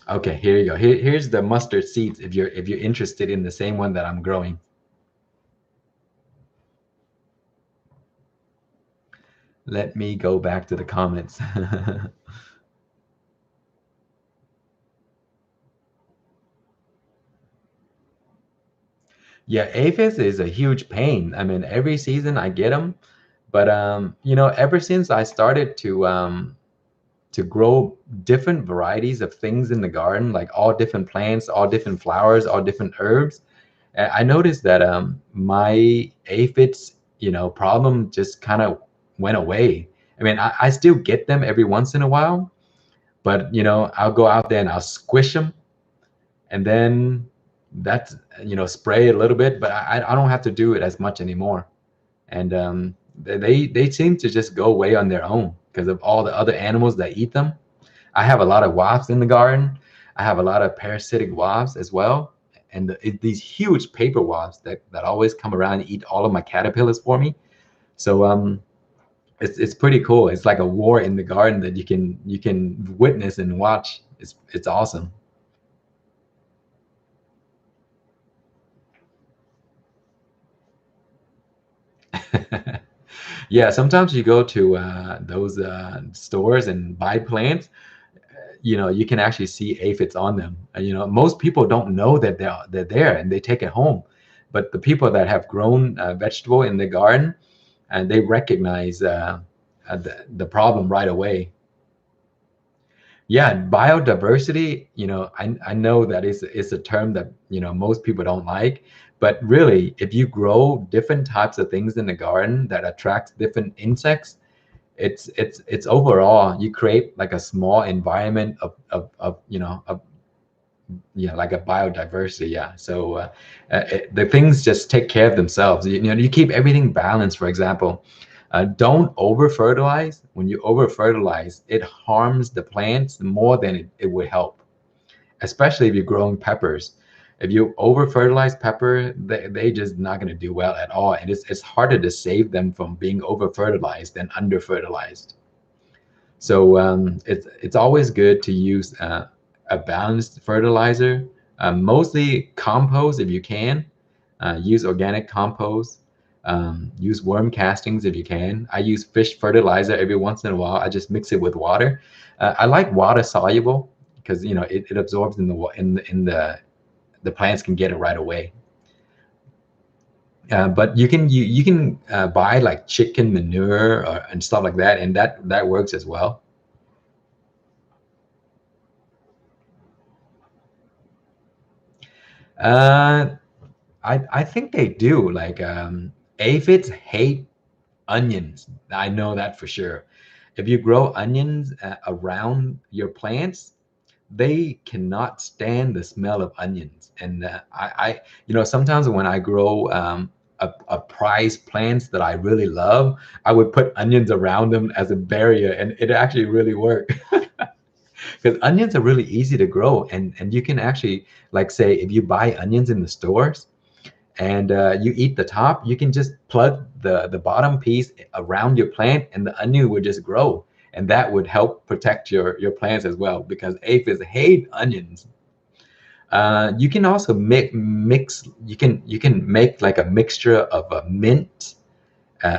Okay, here you go. Here's the mustard seeds if you're interested in the same one that I'm growing. Let me go back to the comments. Yeah, aphids is a huge pain. I mean, every season I get them, but ever since I started to grow different varieties of things in the garden, like all different plants, all different flowers, all different herbs, I noticed that my aphids, problem just kind of went away. I mean, I still get them every once in a while, but I'll go out there and I'll squish them, and then that's spray a little bit, but I don't have to do it as much anymore. And they seem to just go away on their own because of all the other animals that eat them. I have a lot of wasps in the garden. I have a lot of parasitic wasps as well, and these huge paper wasps that always come around and eat all of my caterpillars for me. So it's pretty cool. It's like a war in the garden that you can witness and watch. It's awesome. Yeah, sometimes you go to those stores and buy plants. You can actually see aphids on them. Most people don't know that they're there and they take it home, but the people that have grown vegetable in the garden, and they recognize the problem right away. Yeah, biodiversity, I know that is a term that, most people don't like, but really, if you grow different types of things in the garden that attracts different insects, it's overall you create like a small environment of yeah, like a biodiversity. Yeah. So the things just take care of themselves. You keep everything balanced. For example, don't over fertilize. When you over fertilize, it harms the plants more than it would help, especially if you're growing peppers. If you over fertilize pepper, they just not going to do well at all. And it's harder to save them from being over fertilized than under fertilized. So it's always good to use a balanced fertilizer, mostly compost if you can. Use organic compost. Use worm castings if you can. I use fish fertilizer every once in a while. I just mix it with water. I like water soluble because it absorbs in the plants can get it right away. But you can buy like chicken manure and stuff like that, and that works as well. Uh, I think they do. Like aphids hate onions. I know that for sure. If you grow onions around your plants, they cannot stand the smell of onions. And sometimes when I grow a prize plants that I really love, I would put onions around them as a barrier, and it actually really worked. Because onions are really easy to grow, and you can actually, like, say if you buy onions in the stores and you eat the top, you can just plug the bottom piece around your plant, and the onion would just grow, and that would help protect your plants as well, because aphids hate onions. You can also mix. You can make like a mixture of mint,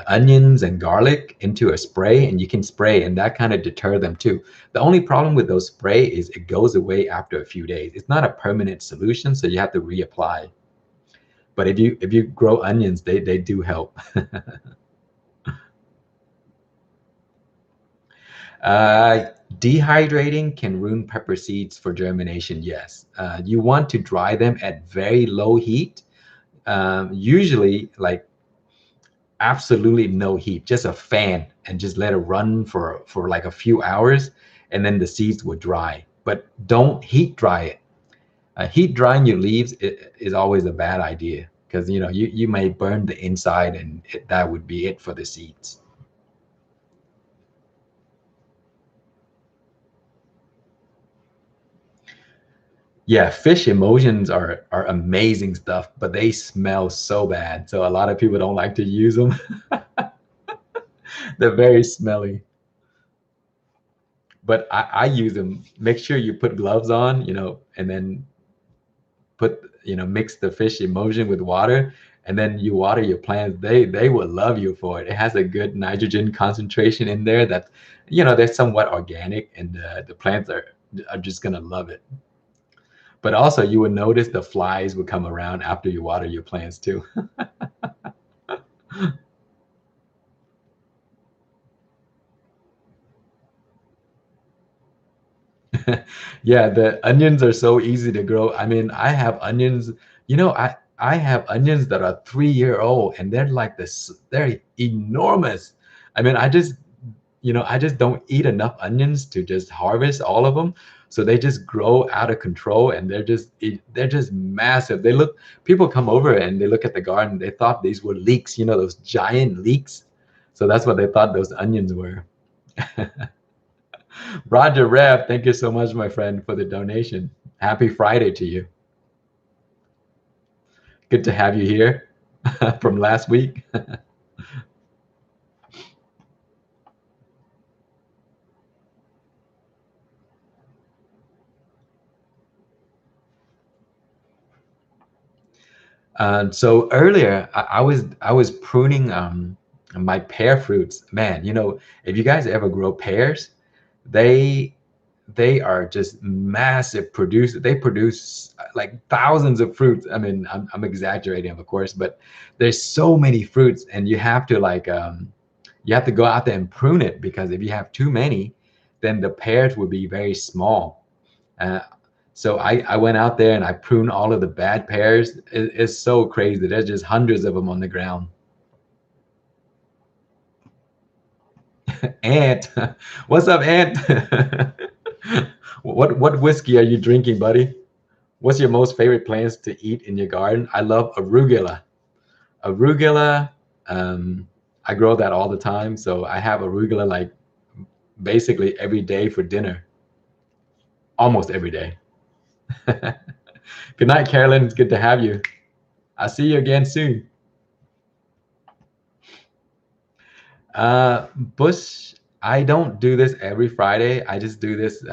onions, and garlic into a spray, and you can spray, and that kind of deter them too. The only problem with those spray is it goes away after a few days. It's not a permanent solution, so you have to reapply. But if you grow onions, they do help. uh, Dehydrating can ruin pepper seeds for germination. Yes, you want to dry them at very low heat. Usually, like absolutely no heat, just a fan, and just let it run for like a few hours, and then the seeds will dry. But don't heat dry it. Heat drying your leaves is always a bad idea, because you may burn the inside, and that would be it for the seeds. Yeah, fish emulsions are amazing stuff, but they smell so bad, so a lot of people don't like to use them. They're very smelly, but I use them. Make sure you put gloves on, and then mix the fish emulsion with water, and then you water your plants. They will love you for it. It has a good nitrogen concentration in there that they're somewhat organic, and the plants are just gonna love it. But also you would notice the flies would come around after you water your plants too. Yeah, the onions are so easy to grow. I mean, I have onions, I have onions that are 3-year old, and they're like this, they're enormous. I mean, I just don't eat enough onions to just harvest all of them. So they just grow out of control, and they're just massive. People come over and they look at the garden, they thought these were leeks, those giant leeks. So that's what they thought those onions were. Roger Rev, thank you so much, my friend, for the donation. Happy Friday to you. Good to have you here from last week. So earlier, I was pruning my pear fruits. Man, if you guys ever grow pears, they they are just massive producers. They produce like thousands of fruits. I mean, I'm exaggerating, of course, but there's so many fruits, and you have to go out there and prune it, because if you have too many, then the pears would be very small. Uh, so I went out there and I pruned all of the bad pears. It's so crazy. There's just hundreds of them on the ground. Ant, what's up, Ant? What whiskey are you drinking, buddy? What's your most favorite plants to eat in your garden? I love arugula. Arugula, I grow that all the time, so I have arugula like basically every day for dinner, almost every day. Good night, Carolyn. It's good to have you. I'll see you again soon. Bush, I don't do this every Friday. I just do this.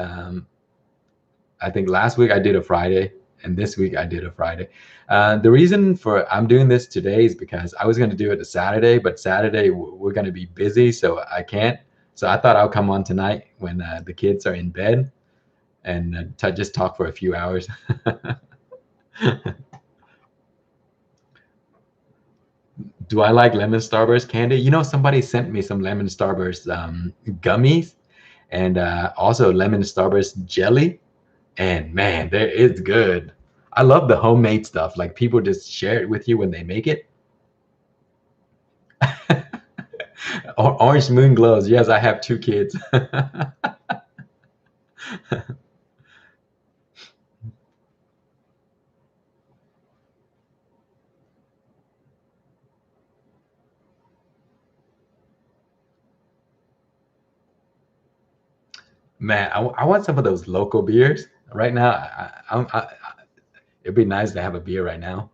I think last week I did a Friday, and this week I did a Friday. The reason for I'm doing this today is because I was going to do it a Saturday, but Saturday we're going to be busy, so I can't. So I thought I'll come on tonight when the kids are in bed and just talk for a few hours. Do I like lemon starburst candy? You know, somebody sent me some lemon starburst gummies and also lemon starburst jelly. And man, it's good. I love the homemade stuff. Like people just share it with you when they make it. Orange moon glows. Yes, I have 2 kids. Man, I want some of those local beers right now. It'd be nice to have a beer right now.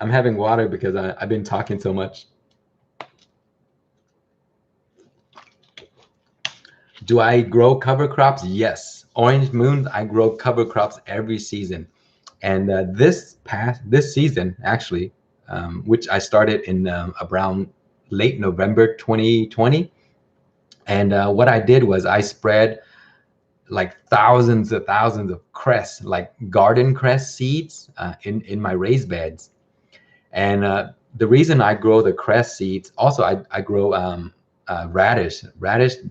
I'm having water because I've been talking so much. Do I grow cover crops? Yes. Orange moons, I grow cover crops every season. And this season, actually, which I started in around late November 2020. And what I did was I spread like thousands of cress, like garden cress seeds in my raised beds. And the reason I grow the cress seeds, also I grow radish,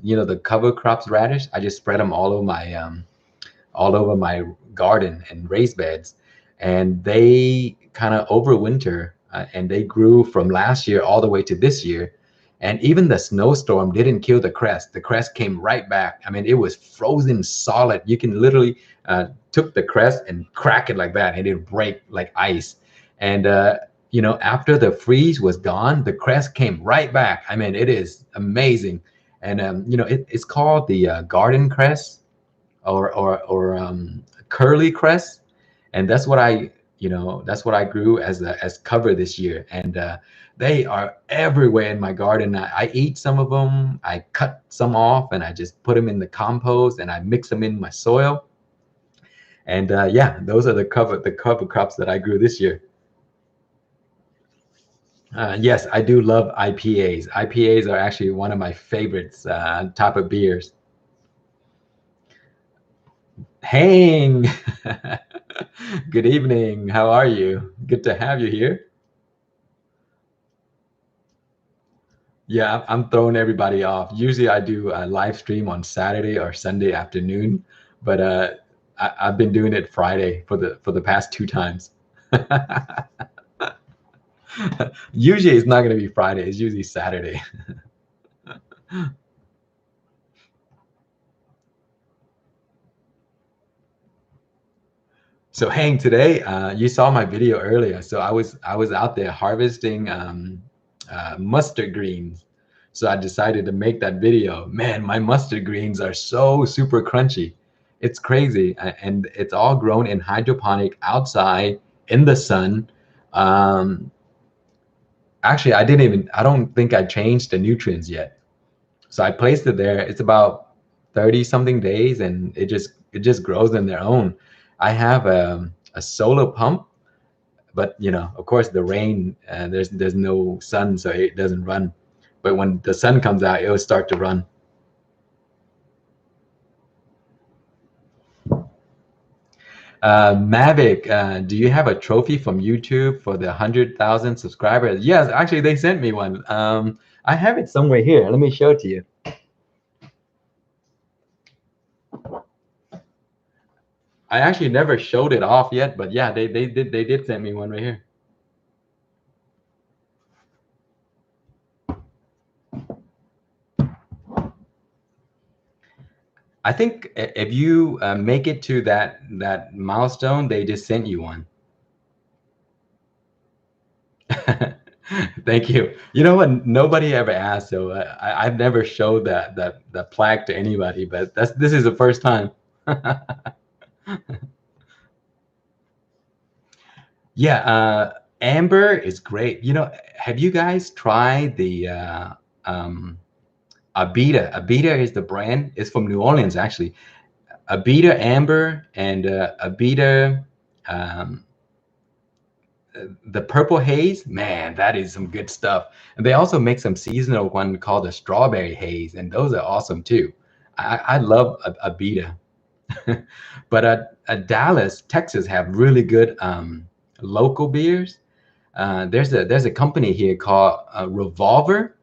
you know, the cover crops radish. I just spread them all over my garden and raised beds, and they kind of overwinter, and they grew from last year all the way to this year. And even the snowstorm didn't kill the cress. The cress came right back. I mean, it was frozen solid. You can literally took the cress and crack it like that, and it'd break like ice. And you know, after the freeze was gone, the cress came right back. I mean, it is amazing. And you know, it's called the garden cress or curly cress, and that's what I grew as cover this year. And they are everywhere in my garden. I eat some of them. I cut some off and I just put them in the compost and I mix them in my soil. And yeah, those are the cover crops that I grew this year. Yes, I do love IPAs. IPAs are actually one of my favorites type of beers. Hang. Good evening. How are you? Good to have you here. Yeah, I'm throwing everybody off. Usually I do a live stream on Saturday or Sunday afternoon, but I've been doing it Friday for the past 2 times. Usually it's not going to be Friday. It's usually Saturday. So Hang, today you saw my video earlier. So I was out there harvesting mustard greens. So I decided to make that video. Man, my mustard greens are so super crunchy. It's crazy, and it's all grown in hydroponic outside in the sun. Um, Actually, I don't think I changed the nutrients yet. So I placed it there. It's about 30 something days, and it just grows on their own. I have a solar pump, but you know, of course, the rain, there's no sun, so it doesn't run. But when the sun comes out, it'll start to run. Mavic, do you have a trophy from YouTube for the 100,000 subscribers? Yes, actually, they sent me one. I have it somewhere here. Let me show it to you. I actually never showed it off yet, but yeah, they did send me one right here. I think if you make it to that milestone, they just sent you one. Thank you. You know what? Nobody ever asked, so I've never showed that plaque to anybody, but this is the first time. Yeah, amber is great. You know, have you guys tried the um, Abita? Abita is the brand. It's from New Orleans, actually. Abita amber and Abita um, the purple haze. Man, that is some good stuff. And they also make some seasonal one called the strawberry haze, and those are awesome too. I love Abita. But Dallas, Texas have really good local beers. There's a company here called Revolver,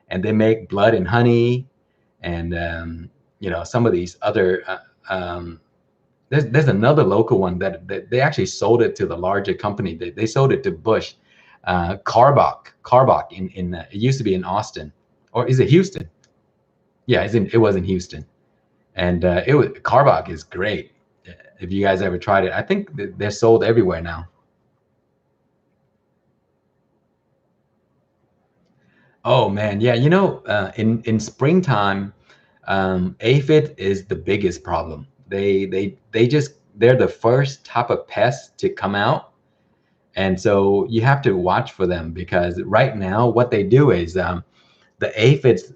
and they make Blood and Honey, and some of these other. There's another local one that they actually sold it to the larger company. They sold it to Bush, Carbach in it used to be in Austin, or is it Houston? Yeah, it was in Houston, and it was Carbach is great. If you guys ever tried it, I think they're sold everywhere now. Oh man, yeah. In springtime, aphid is the biggest problem. They're the first type of pest to come out, and so you have to watch for them because right now what they do is the aphids,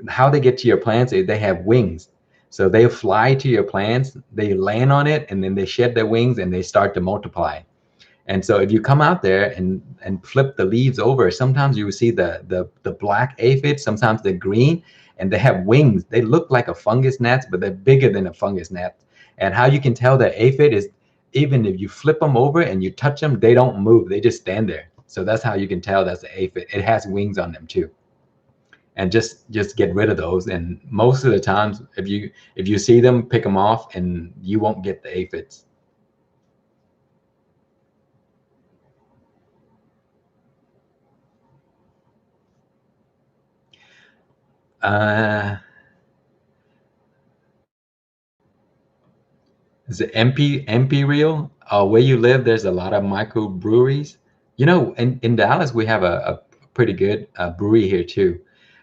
how they get to your plants is they have wings. So they fly to your plants, they land on it, and then they shed their wings and they start to multiply. And so if you come out there and flip the leaves over, sometimes you will see the black aphids, sometimes they're green, and they have wings. They look like a fungus gnat, but they're bigger than a fungus gnat. And how you can tell they're aphid is even if you flip them over and you touch them, they don't move. They just stand there. So that's how you can tell that's an aphid. It has wings on them too. And just get rid of those. And most of the times, if you see them, pick them off, and you won't get the aphids. Uh, Is it MP real? Where you live, there's a lot of microbreweries. In Dallas, we have a pretty good brewery here too.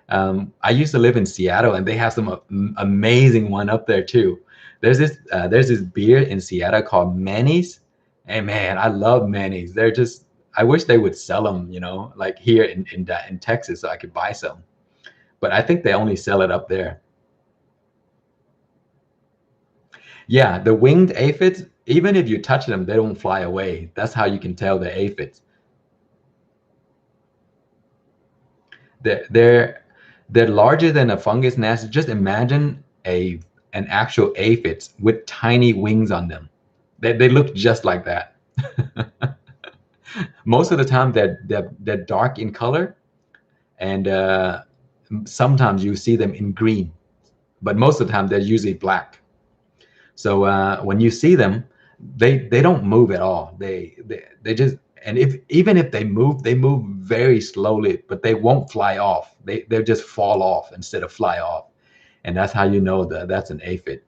I used to live in Seattle, and they have some amazing one up there too. There's this beer in Seattle called Manny's, and man, I love Manny's. They're just I wish they would sell them, like here in Texas, so I could buy some. But I think they only sell it up there. Yeah, the winged aphids, even if you touch them, they don't fly away. That's how you can tell they're aphids. They're they're they're larger than a fungus gnat. Just imagine an actual aphid with tiny wings on them. They look just like that. Most of the time, they're dark in color, and sometimes you see them in green, but most of the time they're usually black. So when you see them, they don't move at all. They just and if even if they move very slowly, but they won't fly off. They just fall off instead of fly off, and that's how you know that that's an aphid.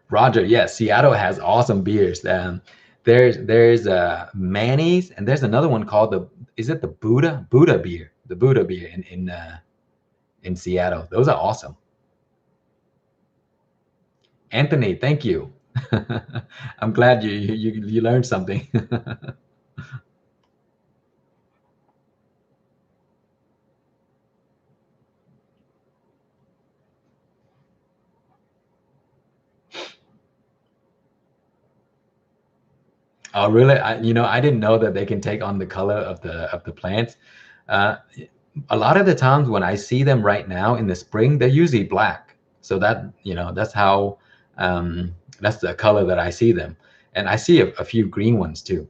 Roger, yes, Seattle has awesome beers. There's Manny's, and there's another one called the is it the Buddha beer? The Buddha beer in Seattle. Those are awesome. Anthony, thank you. I'm glad you learned something. Oh, really? I didn't know that they can take on the color of the plants. Uh, a lot of the times when I see them right now in the spring, they're usually black. So that's how that's the color that I see them, and I see a few green ones too.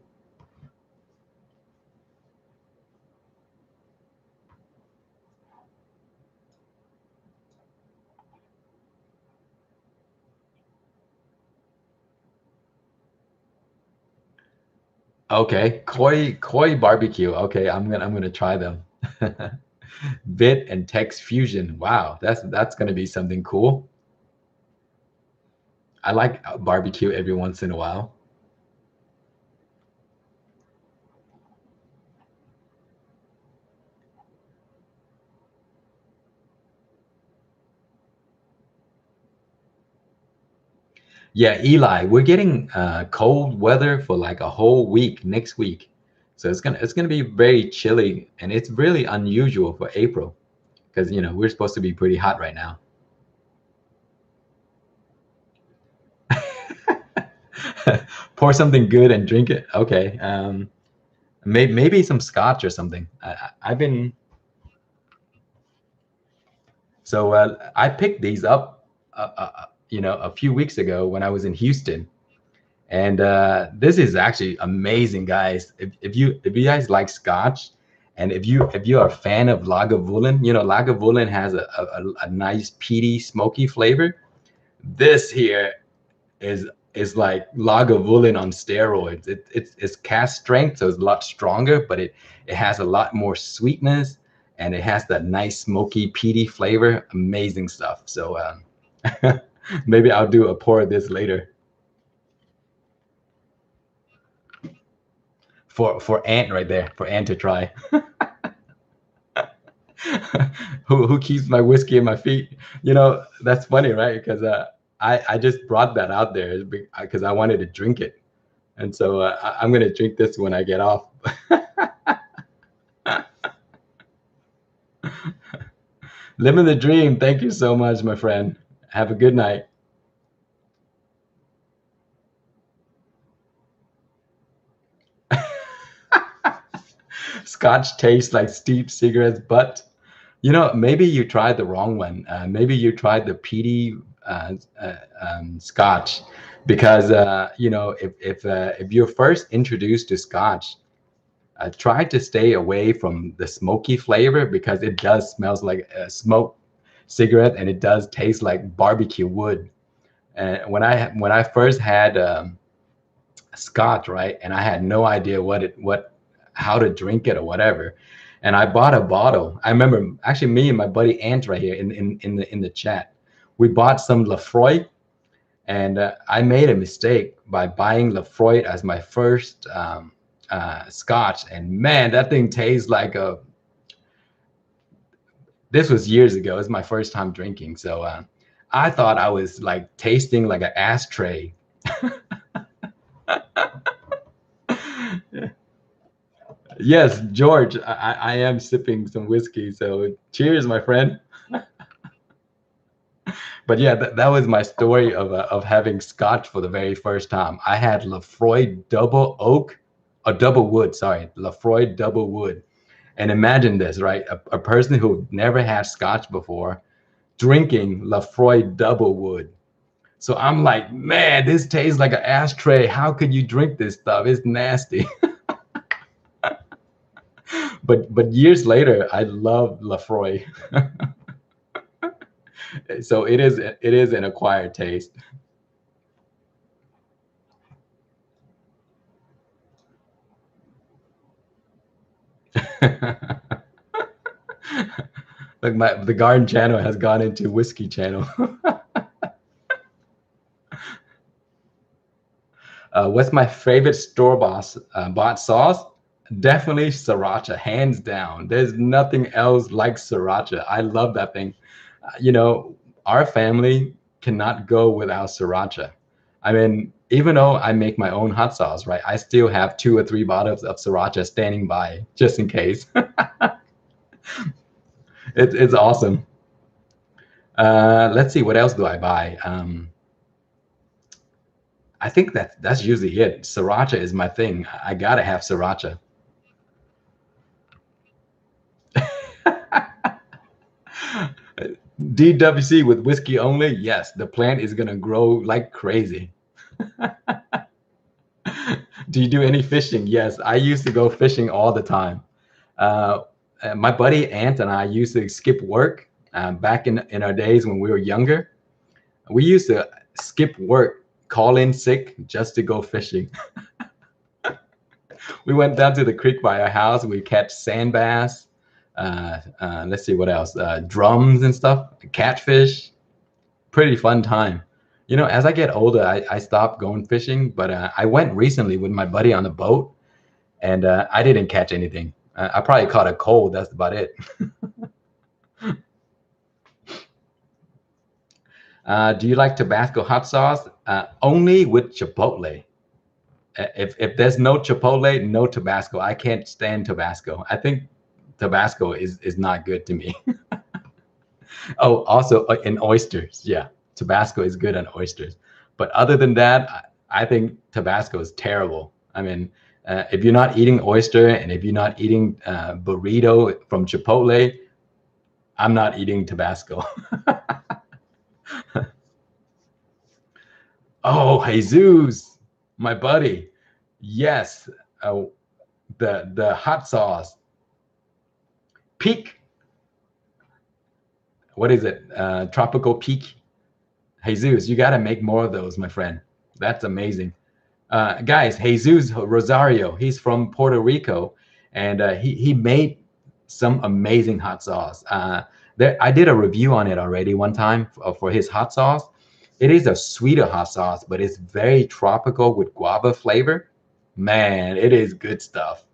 Okay, koi barbecue. Okay, I'm gonna try them. Bit and text fusion. Wow, that's gonna be something cool. I like barbecue every once in a while. Yeah, Eli, we're getting cold weather for like a whole week next week. So it's gonna be very chilly, and it's really unusual for April because we're supposed to be pretty hot right now. Pour something good and drink it. Okay, maybe some scotch or something. I've been so I picked these up, a few weeks ago when I was in Houston. And this is actually amazing, guys. If you guys like Scotch, and if you are a fan of Lagavulin, Lagavulin has a nice peaty, smoky flavor. This here is like Lagavulin on steroids. It's cast strength, so it's a lot stronger, but it has a lot more sweetness, and it has that nice smoky, peaty flavor. Amazing stuff. So maybe I'll do a pour of this later. For Ant right there, for Ant to try. Who keeps my whiskey in my feet? That's funny, right? Because I just brought that out there because I wanted to drink it, and so I'm gonna drink this when I get off. Living the dream. Thank you so much, my friend. Have a good night. Scotch tastes like steep cigarettes, but maybe you tried the wrong one. Maybe you tried the peaty Scotch, because if you're first introduced to Scotch, try to stay away from the smoky flavor because it does smells like a smoke cigarette, and it does taste like barbecue wood. And when I first had Scotch, right, and I had no idea how to drink it or whatever, and I bought a bottle. I remember actually me and my buddy Ant right here in the chat, we bought some Lafroy, and I made a mistake by buying Lafroy as my first Scotch, and man, that thing tastes like a. This was years ago. It's my first time drinking, so I thought I was like tasting like an ashtray. Yes, George, I am sipping some whiskey. So cheers, my friend. But yeah, that was my story of having Scotch for the very first time. I had Lafroy Double Oak, or Double Wood, sorry, Lafroy Double Wood. And imagine this, right? A person who never had Scotch before drinking Lafroy Double Wood. So I'm like, man, this tastes like an ashtray. How could you drink this stuff? It's nasty. But years later, I love Lafroy. So it is an acquired taste. Like the garden channel has gone into whiskey channel. What's my favorite bought sauce? Definitely sriracha, hands down. There's nothing else like sriracha. I love that thing. Our family cannot go without sriracha. I mean, even though I make my own hot sauce, right? I still have 2 or 3 bottles of sriracha standing by just in case. It's awesome. Let's see, what else do I buy? I think that's usually it. Sriracha is my thing. I gotta have sriracha. DWC with whiskey only? Yes, the plant is gonna grow like crazy. Do you do any fishing? Yes, I used to go fishing all the time. Uh, my buddy Ant and I used to skip work back in our days when we were younger. We used to skip work, call in sick just to go fishing. We went down to the creek by our house. We catch sand bass. Let's see what else. Drums and stuff. Catfish. Pretty fun time. You know, as I get older, I stopped going fishing, but I went recently with my buddy on a boat, and I didn't catch anything. I probably caught a cold. That's about it. Do you like Tabasco hot sauce? Only with Chipotle. If there's no Chipotle, no Tabasco. I can't stand Tabasco. I think Tabasco is not good to me. Oh, also in oysters. Yeah, Tabasco is good on oysters. But other than that, I think Tabasco is terrible. I mean, if you're not eating oyster and if you're not eating burrito from Chipotle, I'm not eating Tabasco. Oh, Jesus, my buddy. Yes, uh, the hot sauce. Peak. What is it? Tropical peak. Jesus, you got to make more of those, my friend. That's amazing. Guys, Jesus Rosario, he's from Puerto Rico, and he made some amazing hot sauce. I did a review on it already one time for his hot sauce. It is a sweeter hot sauce, but it's very tropical with guava flavor. Man, it is good stuff.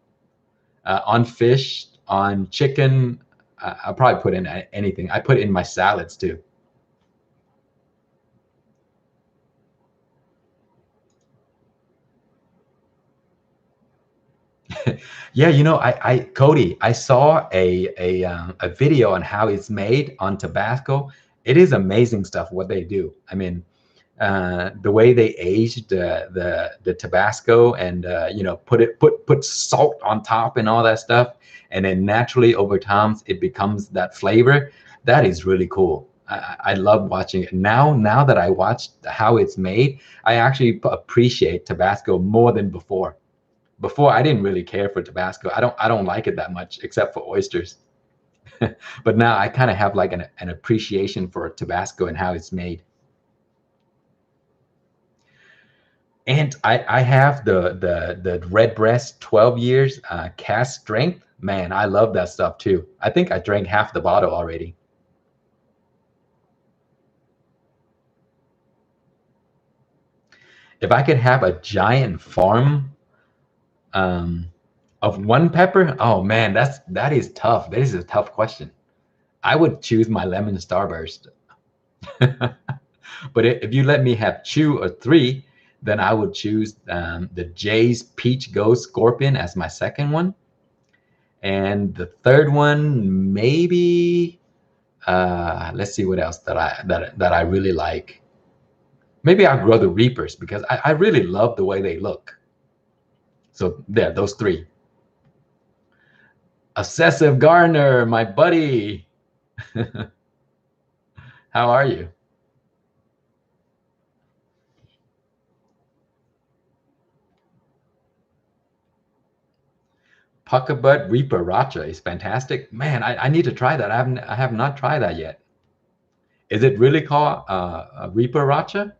On fish, on chicken, I'll probably put in anything. I put in my salads too. Yeah, you know, Cody, I saw a video on how it's made on Tabasco. It is amazing stuff what they do. I mean, the way they aged the Tabasco and you know put salt on top and all that stuff, and then naturally over time it becomes that flavor. That is really cool. I love watching it now. Now that I watched how it's made, I actually appreciate Tabasco more than before. Before I didn't really care for Tabasco. I don't like it that much except for oysters. But now I kind of have like an appreciation for Tabasco and how it's made. And I have the red breast 12 years cast strength. Man, I love that stuff too. I think I drank half the bottle already. If I could have a giant farm um, of one pepper, oh man, that is tough. That is a tough question. I would choose my lemon starburst. But if you let me have two or three, then I would choose the Jay's Peach Ghost Scorpion as my second one. And the third one, maybe let's see what else that I really like. Maybe I'll grow the Reapers because I really love the way they look. So there, those three. Obsessive Gardener, my buddy. How are you? Puckerbutt Reaper Racha is fantastic. Man, I need to try that. I have not tried that yet. Is it really called Reaper Racha?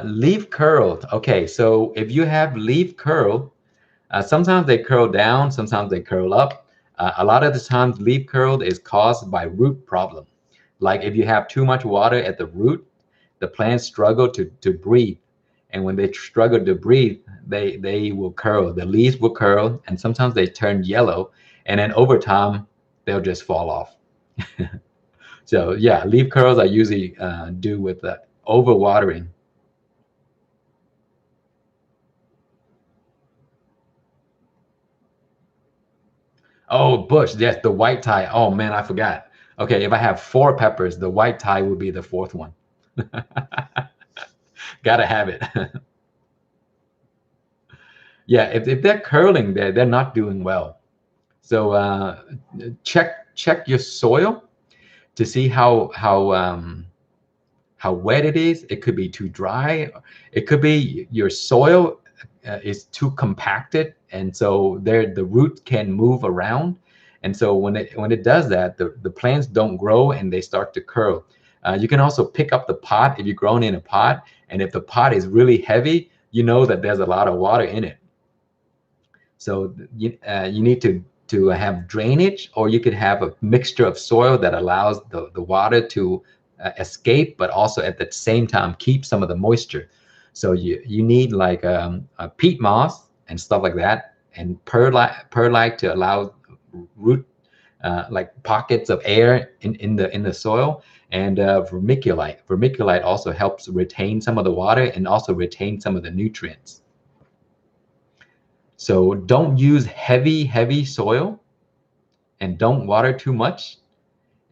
Leaf curled. Okay, so if you have leaf curl, sometimes they curl down, sometimes they curl up. A lot of the times, leaf curled is caused by root problem. Like if you have too much water at the root, the plants struggle to breathe. And when they struggle to breathe, they will curl. The leaves will curl, and sometimes they turn yellow. And then over time, they'll just fall off. So yeah, leaf curls are usually due with overwatering. Oh, bush. Yes, the white tie. Oh man, I forgot. Okay, if I have four peppers, the white tie would be the fourth one. Gotta have it. Yeah, if they're curling, they're not doing well. So check your soil to see how wet it is. It could be too dry. It could be your soil is too compacted, and so there the root can move around. And so when it does that, the plants don't grow and they start to curl. You can also pick up the pot if you're growing in a pot, and if the pot is really heavy, you know that there's a lot of water in it. So you need to have drainage, or you could have a mixture of soil that allows the water to escape, but also at the same time keep some of the moisture. So you need like a peat moss and stuff like that, and perlite to allow root like pockets of air in the soil, and vermiculite. Vermiculite also helps retain some of the water and also retain some of the nutrients. So don't use heavy soil, and don't water too much.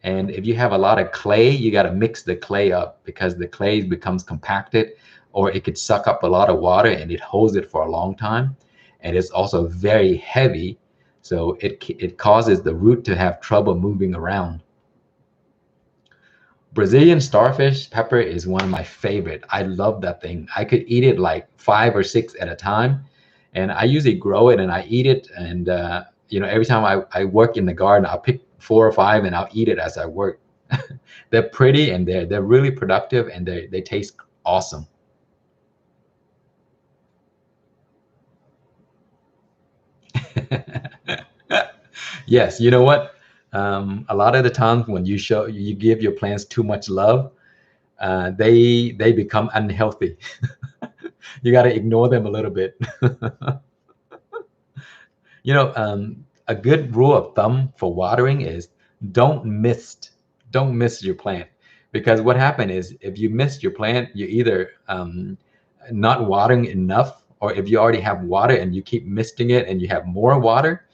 And if you have a lot of clay, you got to mix the clay up, because the clay becomes compacted, or it could suck up a lot of water and it holds it for a long time. And it's also very heavy, so it causes the root to have trouble moving around. Brazilian starfish pepper is one of my favorite. I love that thing. I could eat it like 5 or 6 at a time, and I usually grow it and I eat it. And every time I work in the garden, I'll pick 4 or 5 and I'll eat it as I work. They're pretty, and they're really productive, and they taste awesome. Yes, you know what? A lot of the times when you give your plants too much love, they become unhealthy. You got to ignore them a little bit. A good rule of thumb for watering is don't mist don't mist your plant, because what happened is, if you mist your plant, you either not watering enough, or if you already have water and you keep misting it and you have more water.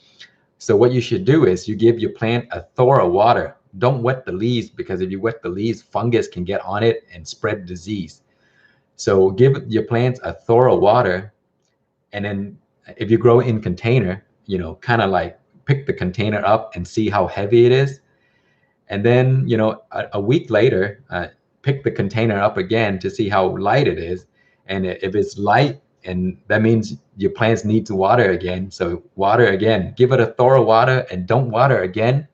So what you should do is you give your plant a thorough water. Don't wet the leaves, because if you wet the leaves, fungus can get on it and spread disease. So give your plants a thorough water. And then if you grow in container, kind of like pick the container up and see how heavy it is. And then, a week later, pick the container up again to see how light it is. And if it's light, and that means your plants need to water again. So water again, give it a thorough water, and don't water again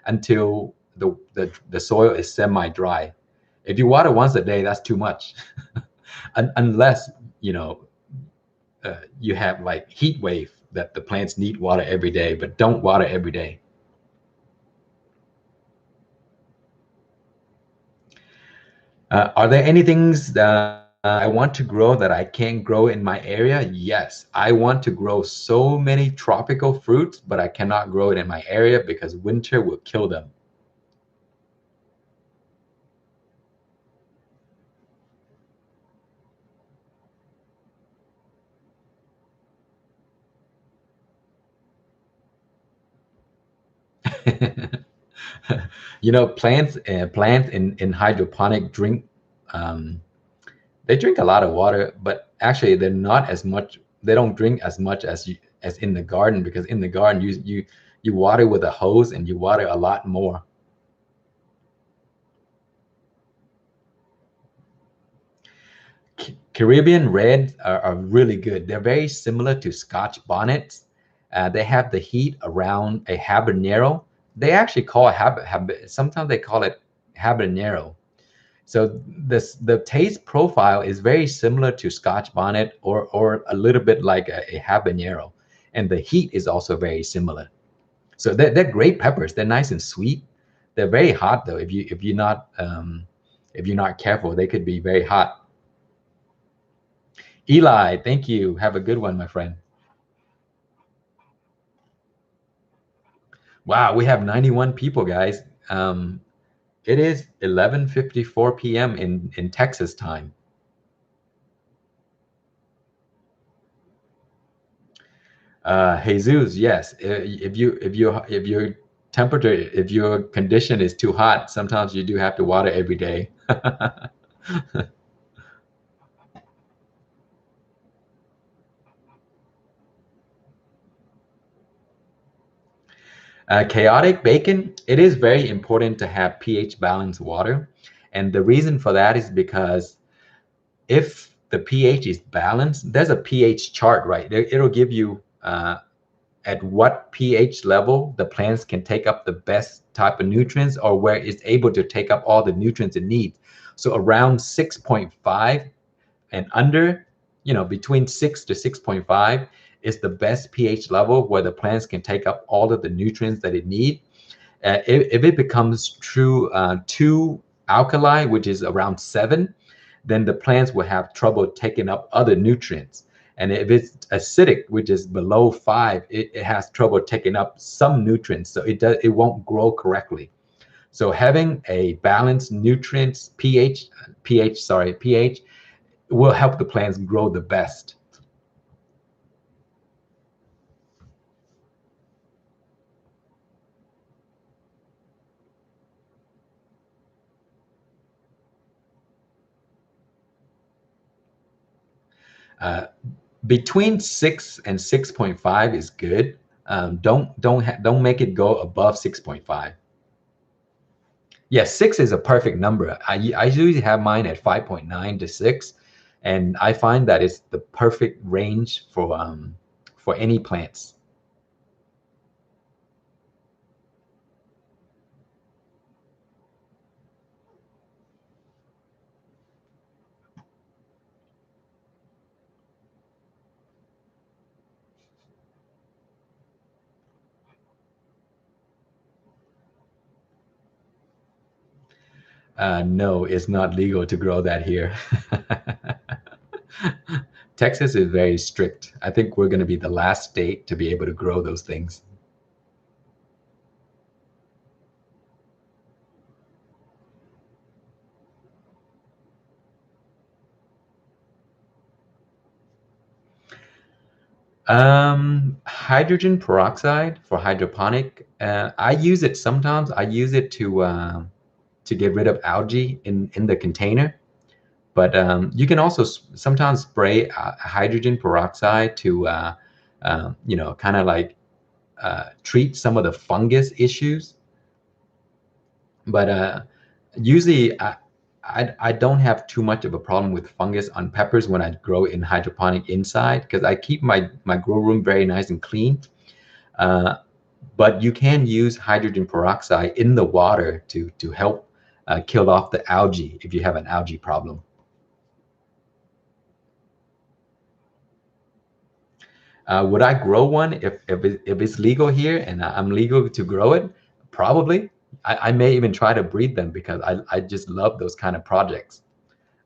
until the soil is semi-dry. If you water once a day, that's too much. Unless, you have like heat wave that the plants need water every day, but don't water every day. Are there any things that I want to grow that I can't grow in my area? Yes, I want to grow so many tropical fruits, but I cannot grow it in my area because winter will kill them. Plants in hydroponic drink, um, they drink a lot of water, but actually they're not as much. They don't drink as much as in the garden, because in the garden you water with a hose and you water a lot more. Caribbean reds are really good. They're very similar to Scotch bonnets. They have the heat around a habanero. They actually call it sometimes they call it habanero. So the taste profile is very similar to Scotch bonnet, or a little bit like a habanero, and the heat is also very similar. So they're great peppers. They're nice and sweet. They're very hot though. If you're not careful, they could be very hot. Eli, thank you. Have a good one, my friend. Wow, we have 91 people, guys. It is 11:54 p.m. in Texas time. Jesus, yes. If your temperature, if your condition is too hot, sometimes you do have to water every day. Chaotic bacon, it is very important to have pH balanced water. And the reason for that is because if the pH is balanced, there's a pH chart, right? It'll give you at what pH level the plants can take up the best type of nutrients, or where it's able to take up all the nutrients it needs. So around 6.5 and under, between 6 to 6.5 is the best pH level where the plants can take up all of the nutrients that it needs. If it becomes too alkali, which is around 7, then the plants will have trouble taking up other nutrients. And if it's acidic, which is below 5, it has trouble taking up some nutrients, so it won't grow correctly. So having a balanced nutrients pH will help the plants grow the best. Between 6 and 6.5 is good. Don't make it go above 6.5. Yes, 6 is a perfect number. I usually have mine at 5.9 to 6, and I find that it's the perfect range for any plants. No, it's not legal to grow that here. Texas is very strict. I think we're going to be the last state to be able to grow those things. Hydrogen peroxide for hydroponic. I use it sometimes. I use it to get rid of algae in the container. But you can also sometimes spray hydrogen peroxide to, kind of like treat some of the fungus issues. But usually, I don't have too much of a problem with fungus on peppers when I grow in hydroponic inside, because I keep my grow room very nice and clean. Uh, but you can use hydrogen peroxide in the water to help kill off the algae if you have an algae problem. Would I grow one if it's legal here and I'm legal to grow it? Probably. I may even try to breed them because I just love those kind of projects.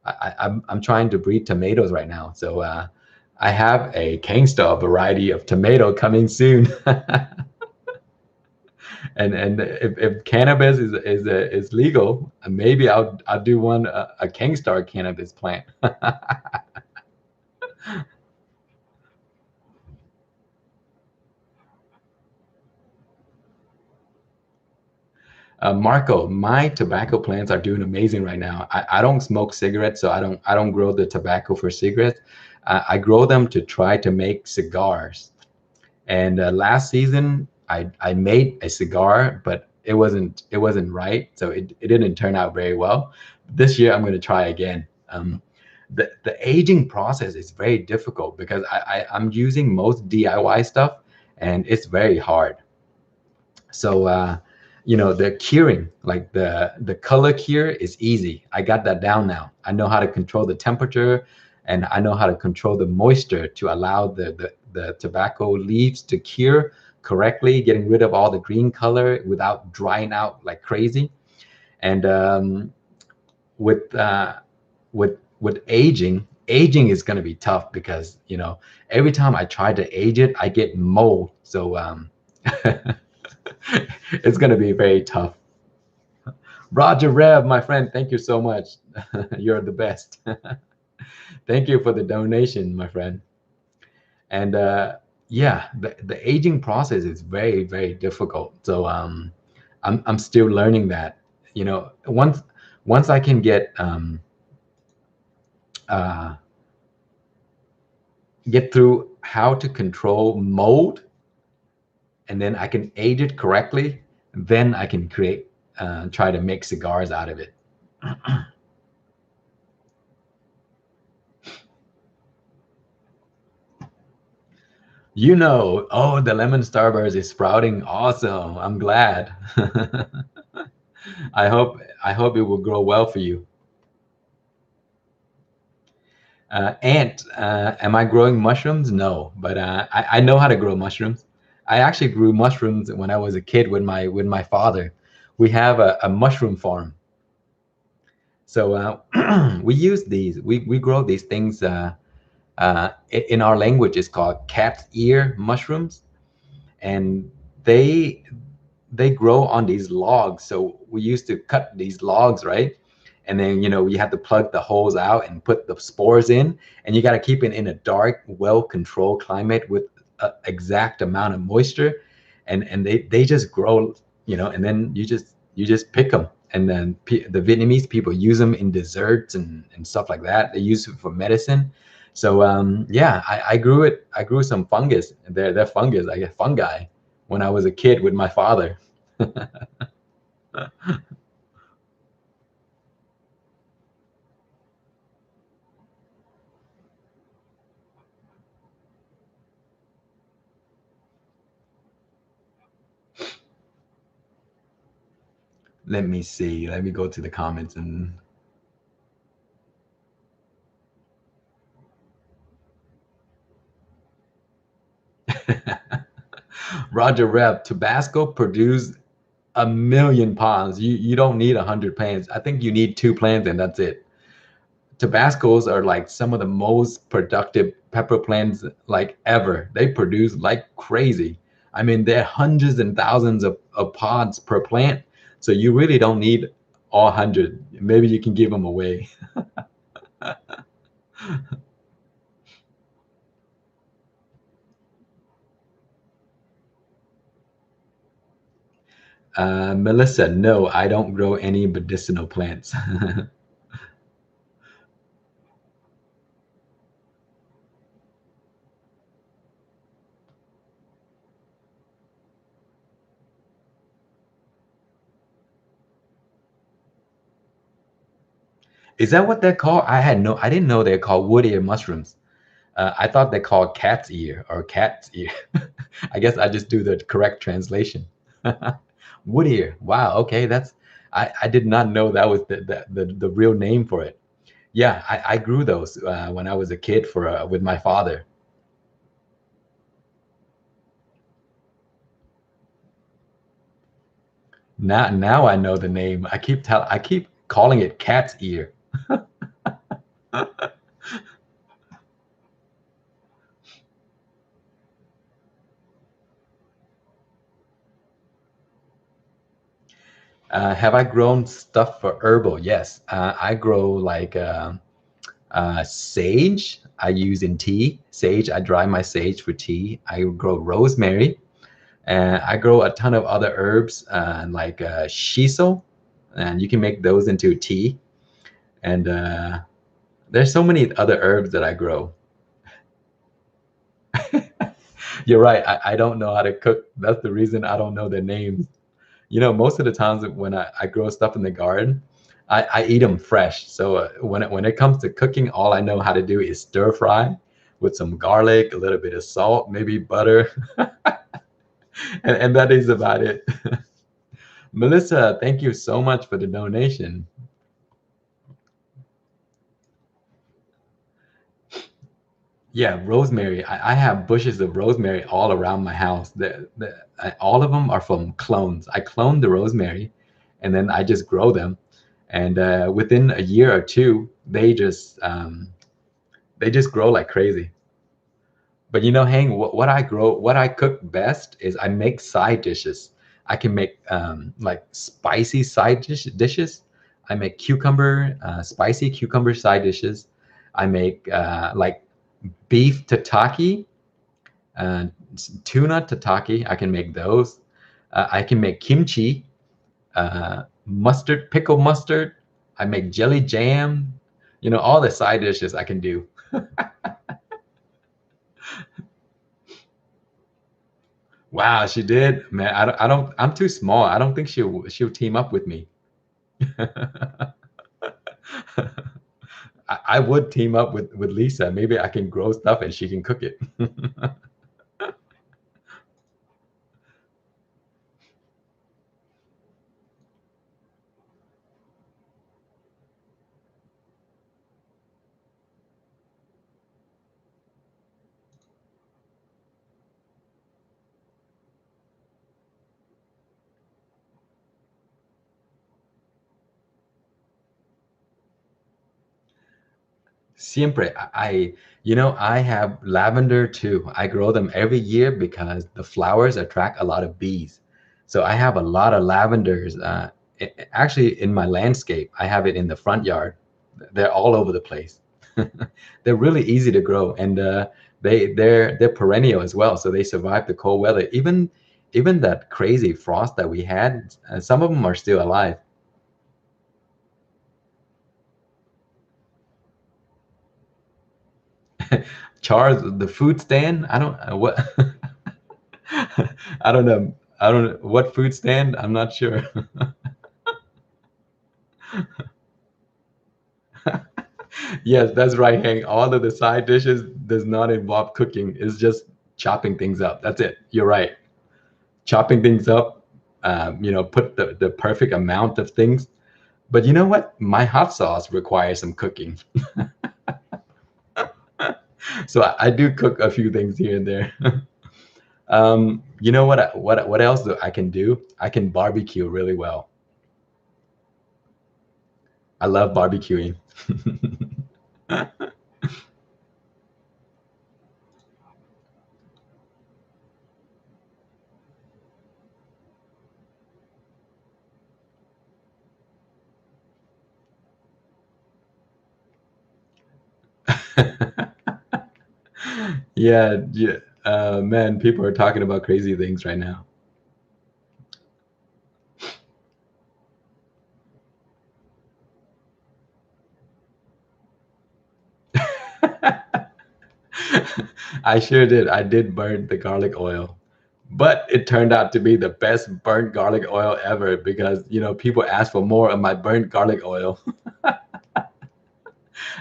I'm trying to breed tomatoes right now, so I have a Kingstar variety of tomato coming soon. And if cannabis is legal, maybe I'll do one a Kingstar cannabis plant. Marco, my tobacco plants are doing amazing right now. I don't smoke cigarettes, so I don't grow the tobacco for cigarettes. I grow them to try to make cigars. And last season, I made a cigar, but it wasn't right, so it didn't turn out very well. This year, I'm going to try again. The aging process is very difficult because I'm using most DIY stuff, and it's very hard. So the curing, like the color cure, is easy. I got that down now. I know how to control the temperature, and I know how to control the moisture to allow the tobacco leaves to cure correctly, getting rid of all the green color without drying out like crazy. And with with aging is going to be tough because every time I try to age it, I get mold. So it's going to be very tough. Roger Rev, my friend, thank you so much. You're the best. Thank you for the donation, my friend. And yeah, the aging process is very, very difficult. So I'm still learning that. Once I can uh, get through how to control mold, and then I can age it correctly, then I can try to make cigars out of it. Oh, the lemon starburst is sprouting. Awesome. I'm glad. I hope it will grow well for you. Ant, am I growing mushrooms? No, but I know how to grow mushrooms. I actually grew mushrooms when I was a kid with my father. We have a mushroom farm. So we use these. We grow these things. In our language, it's called cat's ear mushrooms, and they they grow on these logs. So we used to cut these logs, right? And then you have to plug the holes out and put the spores in, and you got to keep it in a dark, well-controlled climate with an exact amount of moisture, and they just grow, and then you just pick them, and then the Vietnamese people use them in desserts and stuff like that. They use it for medicine. So yeah, I grew it. I grew some fungus. They're fungus. I get fungi when I was a kid with my father. Let me see. Let me go to the comments and Roger Rep, Tabasco produced 1,000,000 pounds. You don't need 100 plants. I think you need 2 plants and that's it. Tabascos are like some of the most productive pepper plants like ever. They produce like crazy. I mean, they're hundreds and thousands of pods per plant. So you really don't need all 100. Maybe you can give them away. Melissa, no, I don't grow any medicinal plants. Is that what they're called? I didn't know they're called wood ear mushrooms. I thought they called cat's ear or cat's ear. I guess I just do the correct translation. Wood ear. Wow. Okay, I did not know that was the real name for it. Yeah, I grew those when I was a kid for with my father. Now I know the name. I keep calling it cat's ear. Have I grown stuff for herbal? Yes. I grow like sage. I use in tea. Sage. I dry my sage for tea. I grow rosemary, and I grow a ton of other herbs like shiso, and you can make those into tea. And there's so many other herbs that I grow. You're right. I don't know how to cook. That's the reason I don't know their names. Most of the times when I grow stuff in the garden, I eat them fresh. So when it comes to cooking, all I know how to do is stir fry with some garlic, a little bit of salt, maybe butter, and that is about it. Melissa, thank you so much for the donation. Yeah, rosemary. I have bushes of rosemary all around my house. All of them are from clones. I cloned the rosemary, and then I just grow them. And within a year or two, they just grow like crazy. But Hang, what I cook best is I make side dishes. I can make like spicy dishes. I make spicy cucumber side dishes. I make like beef tataki, uh, tuna tataki. I can make those. I can make kimchi, pickle mustard. I make jelly jam. All the side dishes I can do. Wow, she did, man. I don't. I'm too small. I don't think she'll team up with me. I would team up with Lisa. Maybe I can grow stuff and she can cook it. Siempre. I have lavender too. I grow them every year because the flowers attract a lot of bees. So I have a lot of lavenders. Actually, in my landscape, I have it in the front yard. They're all over the place. They're really easy to grow, and they're perennial as well. So they survive the cold weather. Even that crazy frost that we had, some of them are still alive. Charles, the food stand. I don't what. I don't know. I don't know what food stand. I'm not sure. Yes, that's right, Hank. All of the side dishes does not involve cooking. It's just chopping things up. That's it. You're right. Chopping things up. Put the perfect amount of things. But you know what? My hot sauce requires some cooking. So I do cook a few things here and there. You know what else do I can do? I can barbecue really well. I love barbecuing. Yeah, yeah. Man, people are talking about crazy things right now. I sure did. I did burn the garlic oil, but it turned out to be the best burnt garlic oil ever because people asked for more of my burnt garlic oil.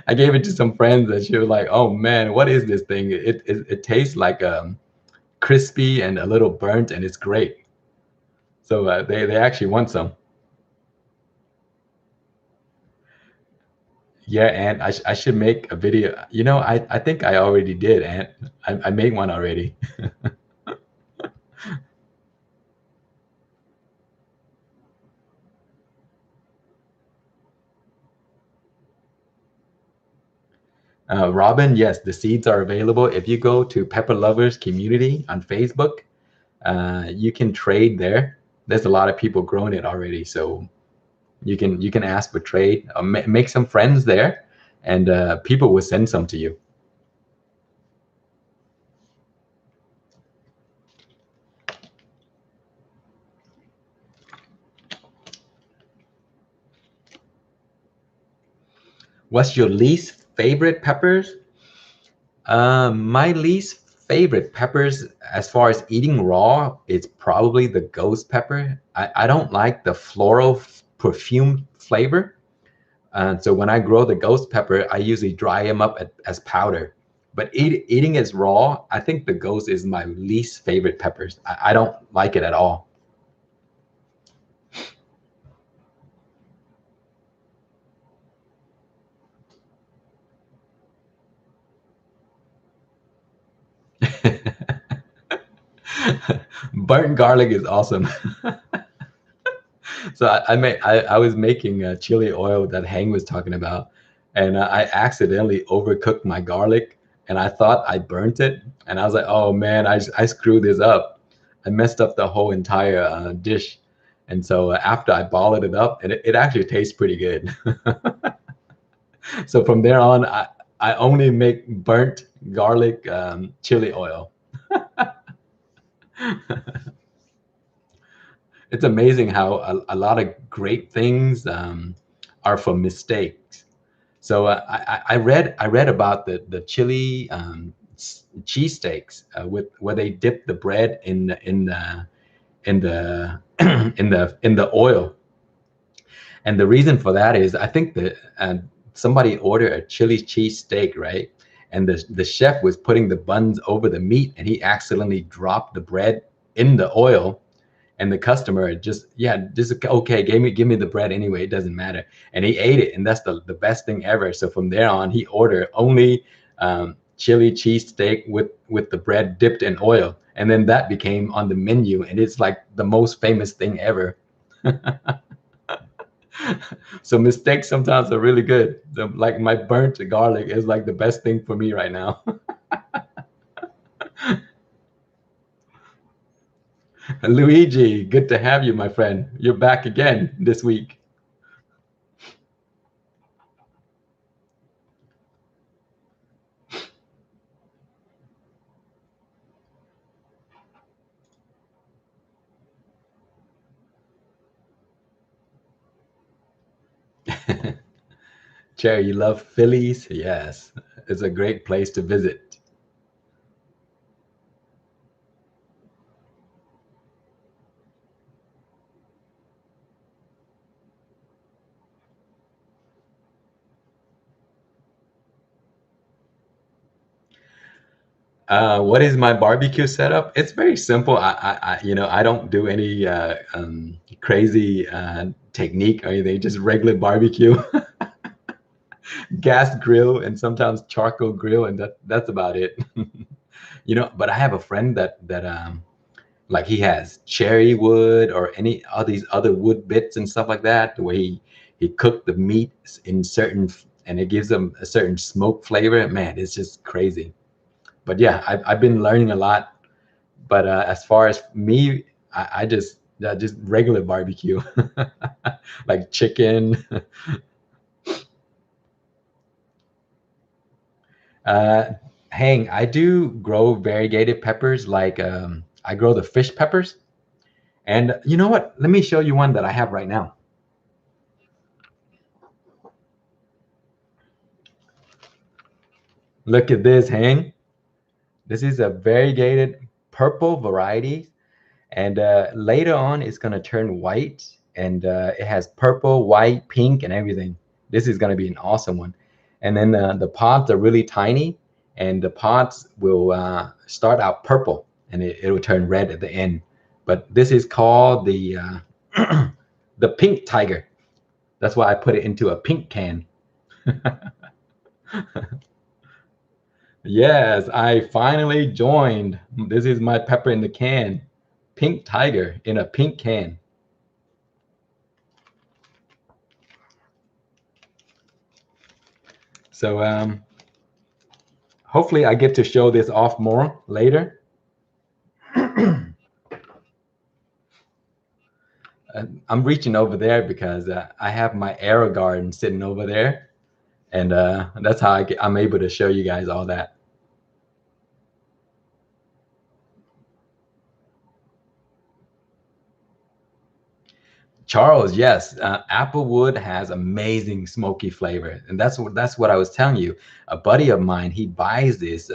I gave it to some friends and she was like, "Oh man, what is this thing? It tastes like crispy and a little burnt, and it's great." So they actually want some. Yeah, and I should make a video. I think I already did, and I made one already. Robin, yes, the seeds are available. If you go to Pepper Lovers Community on Facebook, you can trade there. There's a lot of people growing it already, so you can ask for trade. Make some friends there, and people will send some to you. What's your least favorite peppers? My least favorite peppers, as far as eating raw, it's probably the ghost pepper. I don't like the floral perfume flavor. So when I grow the ghost pepper, I usually dry them up as powder. But eating it raw, I think the ghost is my least favorite peppers. I don't like it at all. Burnt garlic is awesome. So I was making chili oil that Hang was talking about, and I accidentally overcooked my garlic, and I thought I burnt it, and I was like, oh man, I screwed this up. I messed up the whole entire dish, and so after I boiled it up, and it actually tastes pretty good. So from there on, I only make burnt garlic chili oil. It's amazing how a lot of great things are from mistakes. So I read about the chili cheesesteaks with where they dip the bread in the in the oil, and the reason for that is I think that somebody ordered a chili cheese steak, right? And the chef was putting the buns over the meat, and he accidentally dropped the bread in the oil, and the customer just okay, give me the bread anyway, it doesn't matter, and he ate it, and that's the best thing ever. So from there on, he ordered only chili cheese steak with the bread dipped in oil, and then that became on the menu, and it's like the most famous thing ever. So mistakes sometimes are really good. Like my burnt garlic is like the best thing for me right now. Luigi, good to have you, my friend. You're back again this week. Cherry, you love Phillies? Yes, it's a great place to visit. What is my barbecue setup? It's very simple. I don't do any crazy technique or anything. Just regular barbecue, gas grill, and sometimes charcoal grill, and that's about it. But I have a friend that like he has cherry wood or any all these other wood bits and stuff like that, where he cooked the meat in certain, and it gives them a certain smoke flavor. Man, it's just crazy. But yeah, I've been learning a lot. But as far as me, I just regular barbecue, like chicken. Uh, Hang, I do grow variegated peppers. Like I grow the fish peppers. And you know what? Let me show you one that I have right now. Look at this, Hang. This is a variegated purple variety, and later on it's gonna turn white, and it has purple, white, pink, and everything. This is gonna be an awesome one. And then the pods are really tiny, and the pods will start out purple, and it'll turn red at the end. But this is called the the pink tiger. That's why I put it into a pink can. Yes, I finally joined. This is my pepper in the can. Pink tiger in a pink can. So hopefully I get to show this off more later. I'm reaching over there because I have my arrow garden sitting over there, and that's how I'm able to show you guys all that. Charles, yes, applewood has amazing smoky flavor, and that's what I was telling you. A buddy of mine, he buys these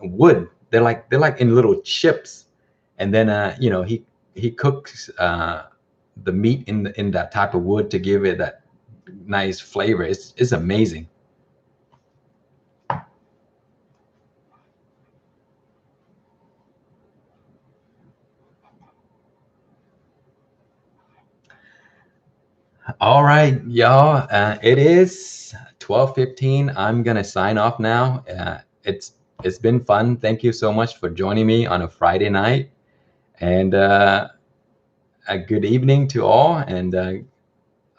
wood. They're like in little chips, and then he cooks the meat in that type of wood to give it that nice flavor. It's amazing. All right, y'all. It is 12:15. I'm gonna sign off now. It's been fun. Thank you so much for joining me on a Friday night, and a good evening to all. And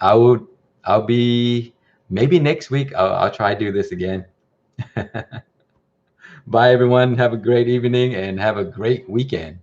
I will I'll be maybe next week. I'll try to do this again. Bye, everyone. Have a great evening and have a great weekend.